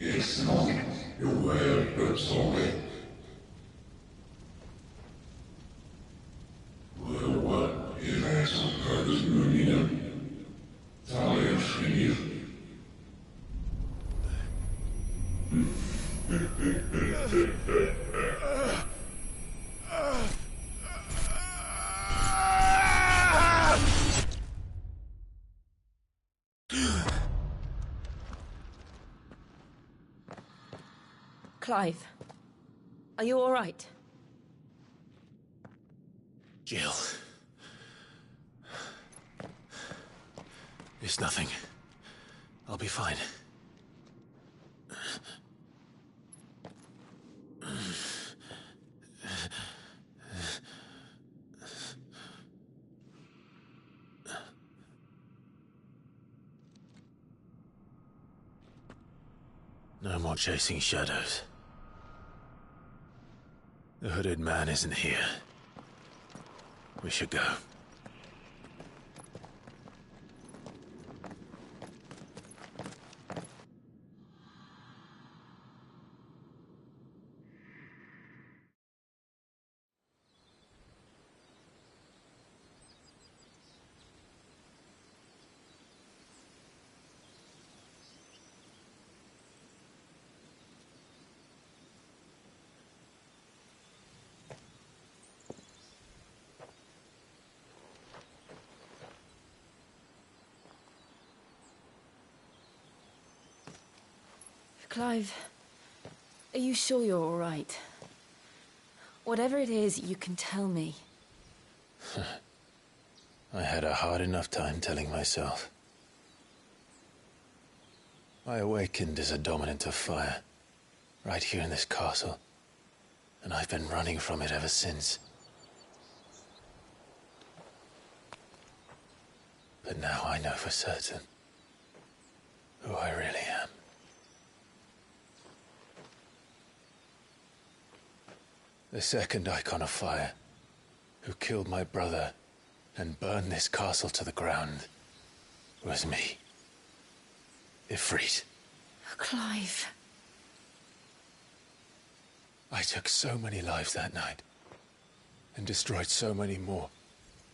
It's not your word, but solid. What is that person Clive, are you all right? Jill. It's nothing. I'll be fine. No more chasing shadows. The hooded man isn't here. We should go. Clive, are you sure you're all right? Whatever it is, you can tell me. I had a hard enough time telling myself. I awakened as a dominant of fire, right here in this castle, and I've been running from it ever since. But now I know for certain who I really am. The second icon of fire, who killed my brother and burned this castle to the ground, was me. Ffxvi. Clive. I took so many lives that night, and destroyed so many more,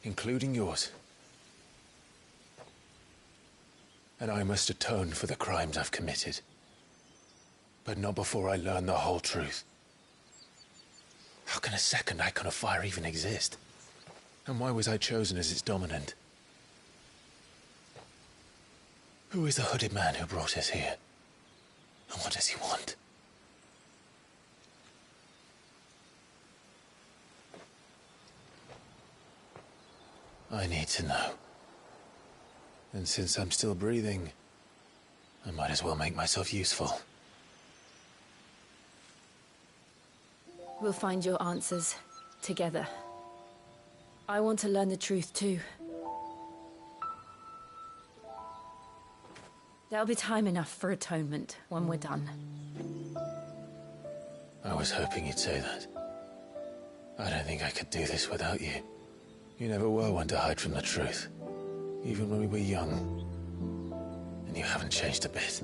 including yours. And I must atone for the crimes I've committed. But not before I learn the whole truth. How can a second icon of fire even exist? And why was I chosen as its dominant? Who is the hooded man who brought us here? And what does he want? I need to know. And since I'm still breathing, I might as well make myself useful. We'll find your answers together. I want to learn the truth too. There'll be time enough for atonement when we're done. I was hoping you'd say that. I don't think I could do this without you. You never were one to hide from the truth, even when we were young. And you haven't changed a bit.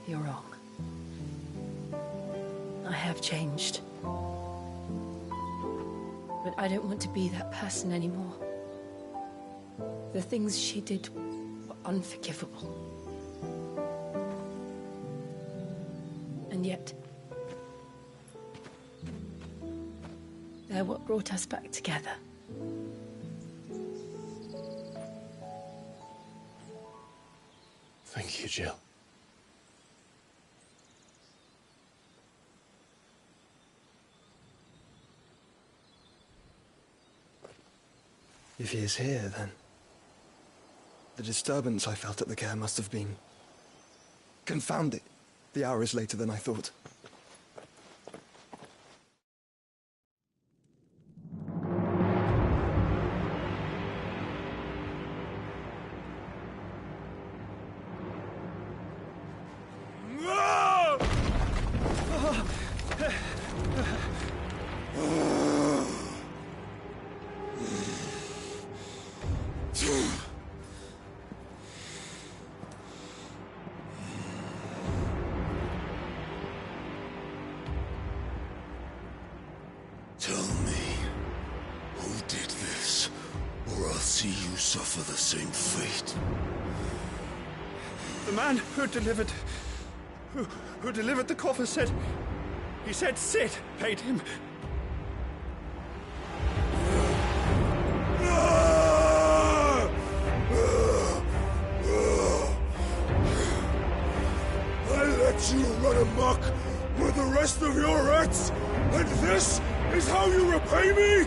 You're wrong. I have changed. But I don't want to be that person anymore. The things she did were unforgivable. And yet, they're what brought us back together. Thank you, Jill. If he is here, then the disturbance I felt at the care must have been... Confound it! The hour is later than I thought. did this, or I'll see you suffer the same fate. The man who delivered the coffer said... He said Sid paid him. I let you run amok with the rest of your rats, and this is how you repay me?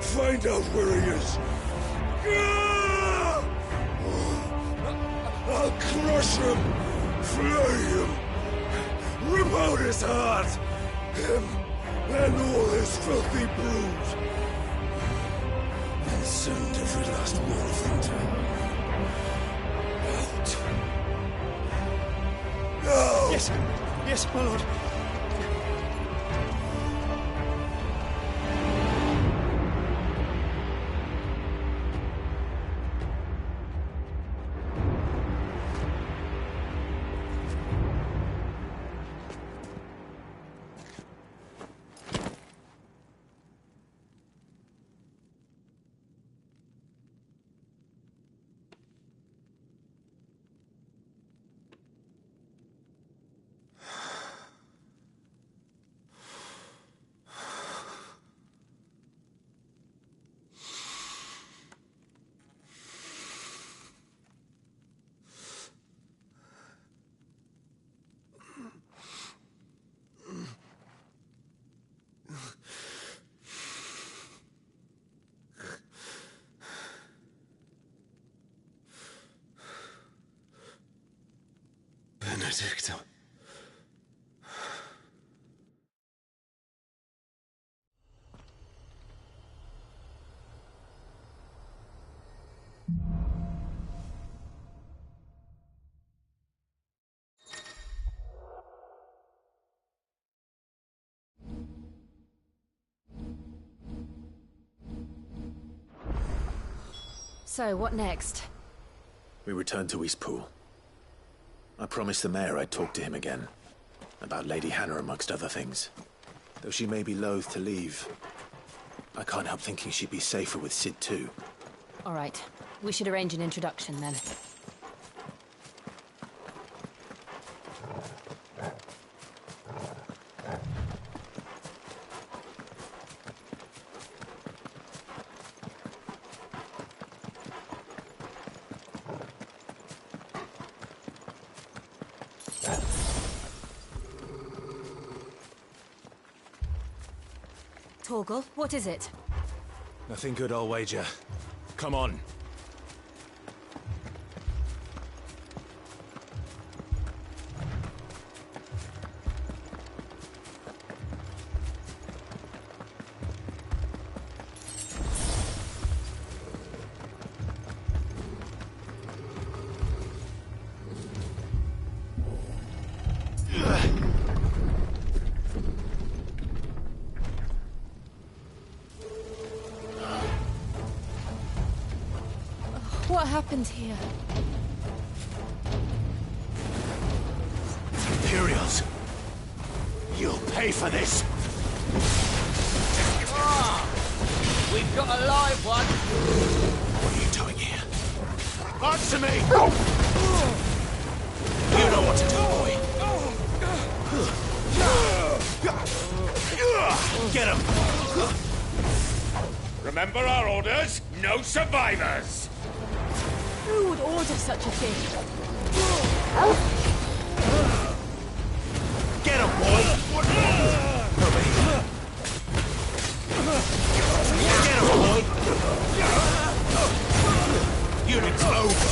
Find out where he is. I'll crush him, flay him, rip out his heart, him and all his filthy brood, and send every last one of them to out. No! Yes, my lord. Benedicta. So, what next? We return to Eastpool. I promised the mayor I'd talk to him again. About Lady Hannah, amongst other things. Though she may be loath to leave, I can't help thinking she'd be safer with Sid too. All right. We should arrange an introduction then. Torgal, what is it? Nothing good, I'll wager. Come on. What happened here? Imperials! You'll pay for this! We've got a live one! What are you doing here? Answer me! You know what to do, boy! Get him! Remember our orders? No survivors! Who would order such a thing? Get him, boy! Over here. Get him, boy! Unit's over!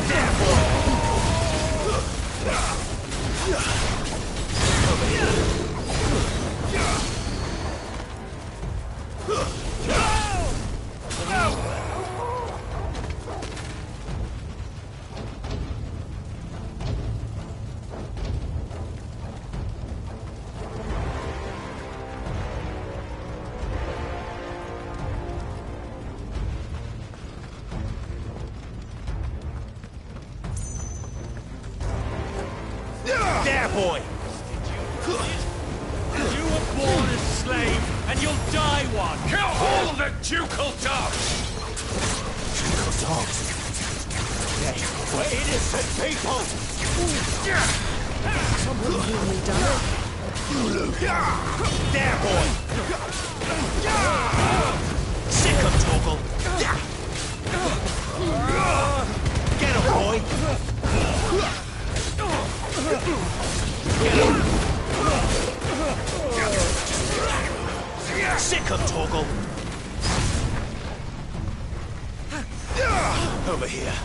There, boy! Over here. There, boy! You were born a slave, and you'll die one! Kill all the ducal dogs! Ducal dogs? They were innocent people! Someone really done it. There, boy! Sick 'em, Torgal! Get 'em, boy! Get 'em! Sick 'em, Torgal! Over here.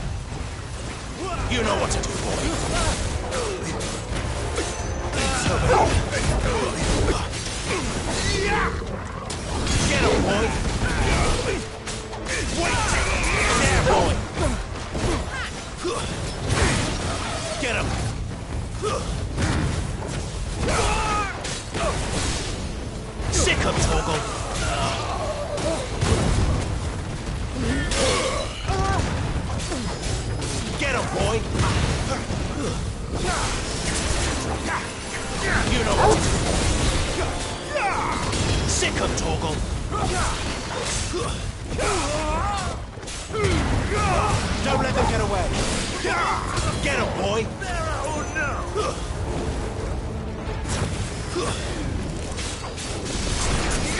You know what to do, boy. Over here. Get him, boy! Wait! There, boy! Get him! Sick him, Torgal! Get him, boy! You know what to do. Sick him, Torgal! Don't let them get away! Get him, boy! Oh, no!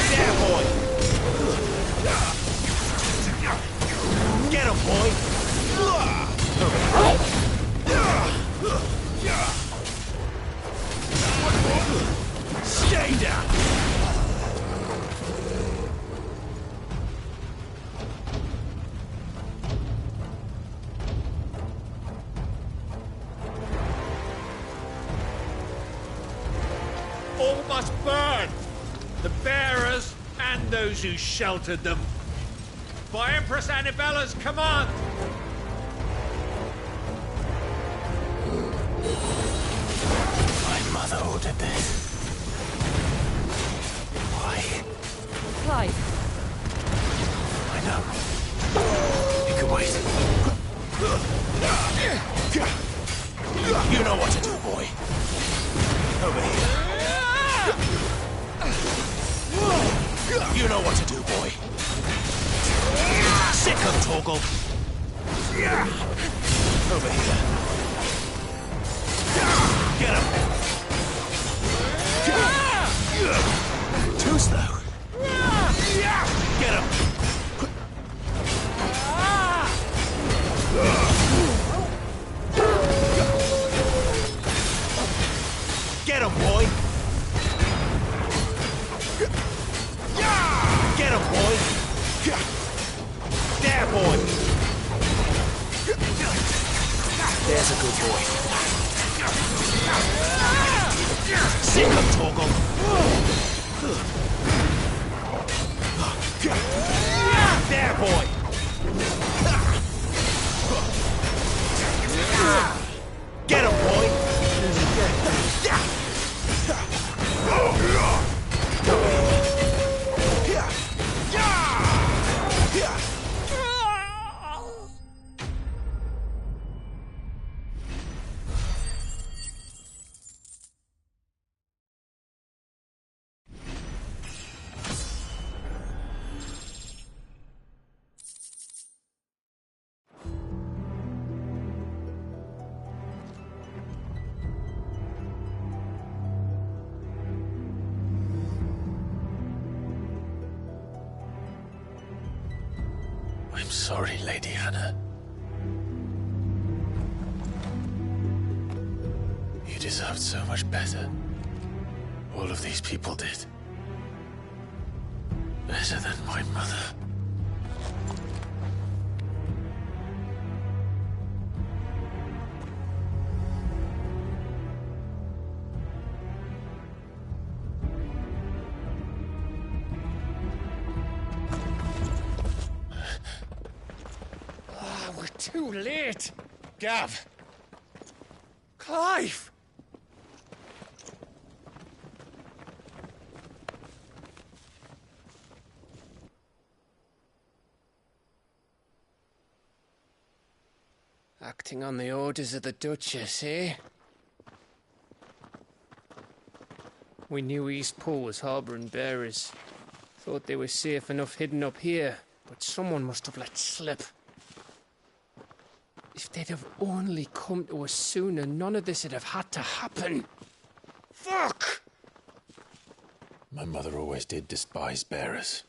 There, boy! Get him, boy! Stay down! All must burn! The bearers and those who sheltered them. By Empress Annibella's command! My mother ordered this. Why? Clive. I know. You can wait. You know what to do, boy. Over here. You know what to do, boy. Sick him, Torgal. Over here. Get him. Too slow. Get him. Get him, boy. Get him, boy. There, boy. There's a good boy. Sick him, Torgal. There, boy. Get him, boy. I'm sorry, Lady Hannah. You deserved so much better. All of these people did. Better than my mother. We're too late. Gav. Clive. Acting on the orders of the Duchess, eh? We knew Eastpool was harbouring bearers. Thought they were safe enough hidden up here, but someone must have let slip. If they'd have only come to us sooner, none of this would have had to happen. Fuck! My mother always did despise bearers.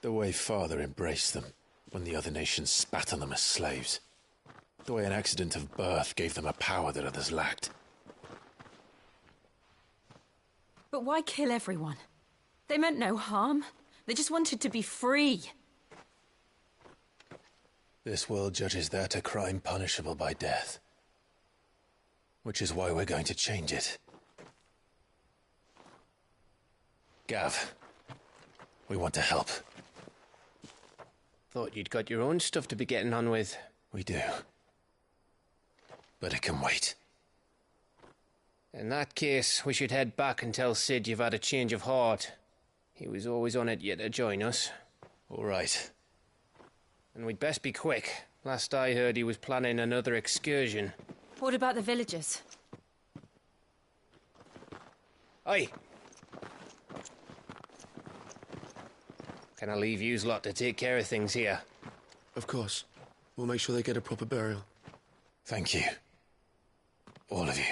The way Father embraced them when the other nations spat on them as slaves. The way an accident of birth gave them a power that others lacked. But why kill everyone? They meant no harm. They just wanted to be free. This world judges that a crime punishable by death. Which is why we're going to change it. Gav, we want to help. Thought you'd got your own stuff to be getting on with. We do. But it can wait. In that case, we should head back and tell Sid you've had a change of heart. He was always on it yet to join us. All right. And we'd best be quick. Last I heard, he was planning another excursion. What about the villagers? Aye. Can I leave yous lot to take care of things here? Of course. We'll make sure they get a proper burial. Thank you. All of you.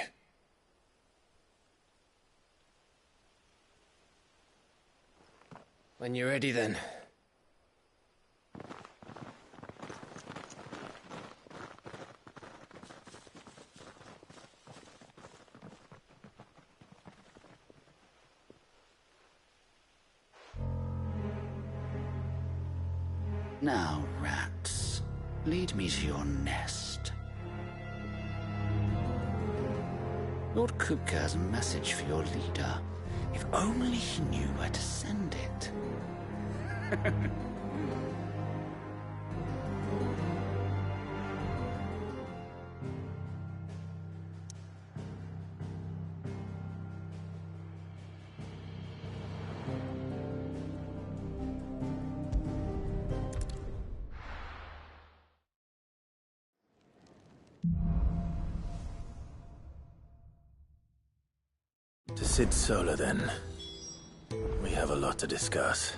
When you're ready, then. Now, rats, lead me to your nest. Lord Kupka has a message for your leader. If only he knew where to send it. To Sid Solar, then. We have a lot to discuss.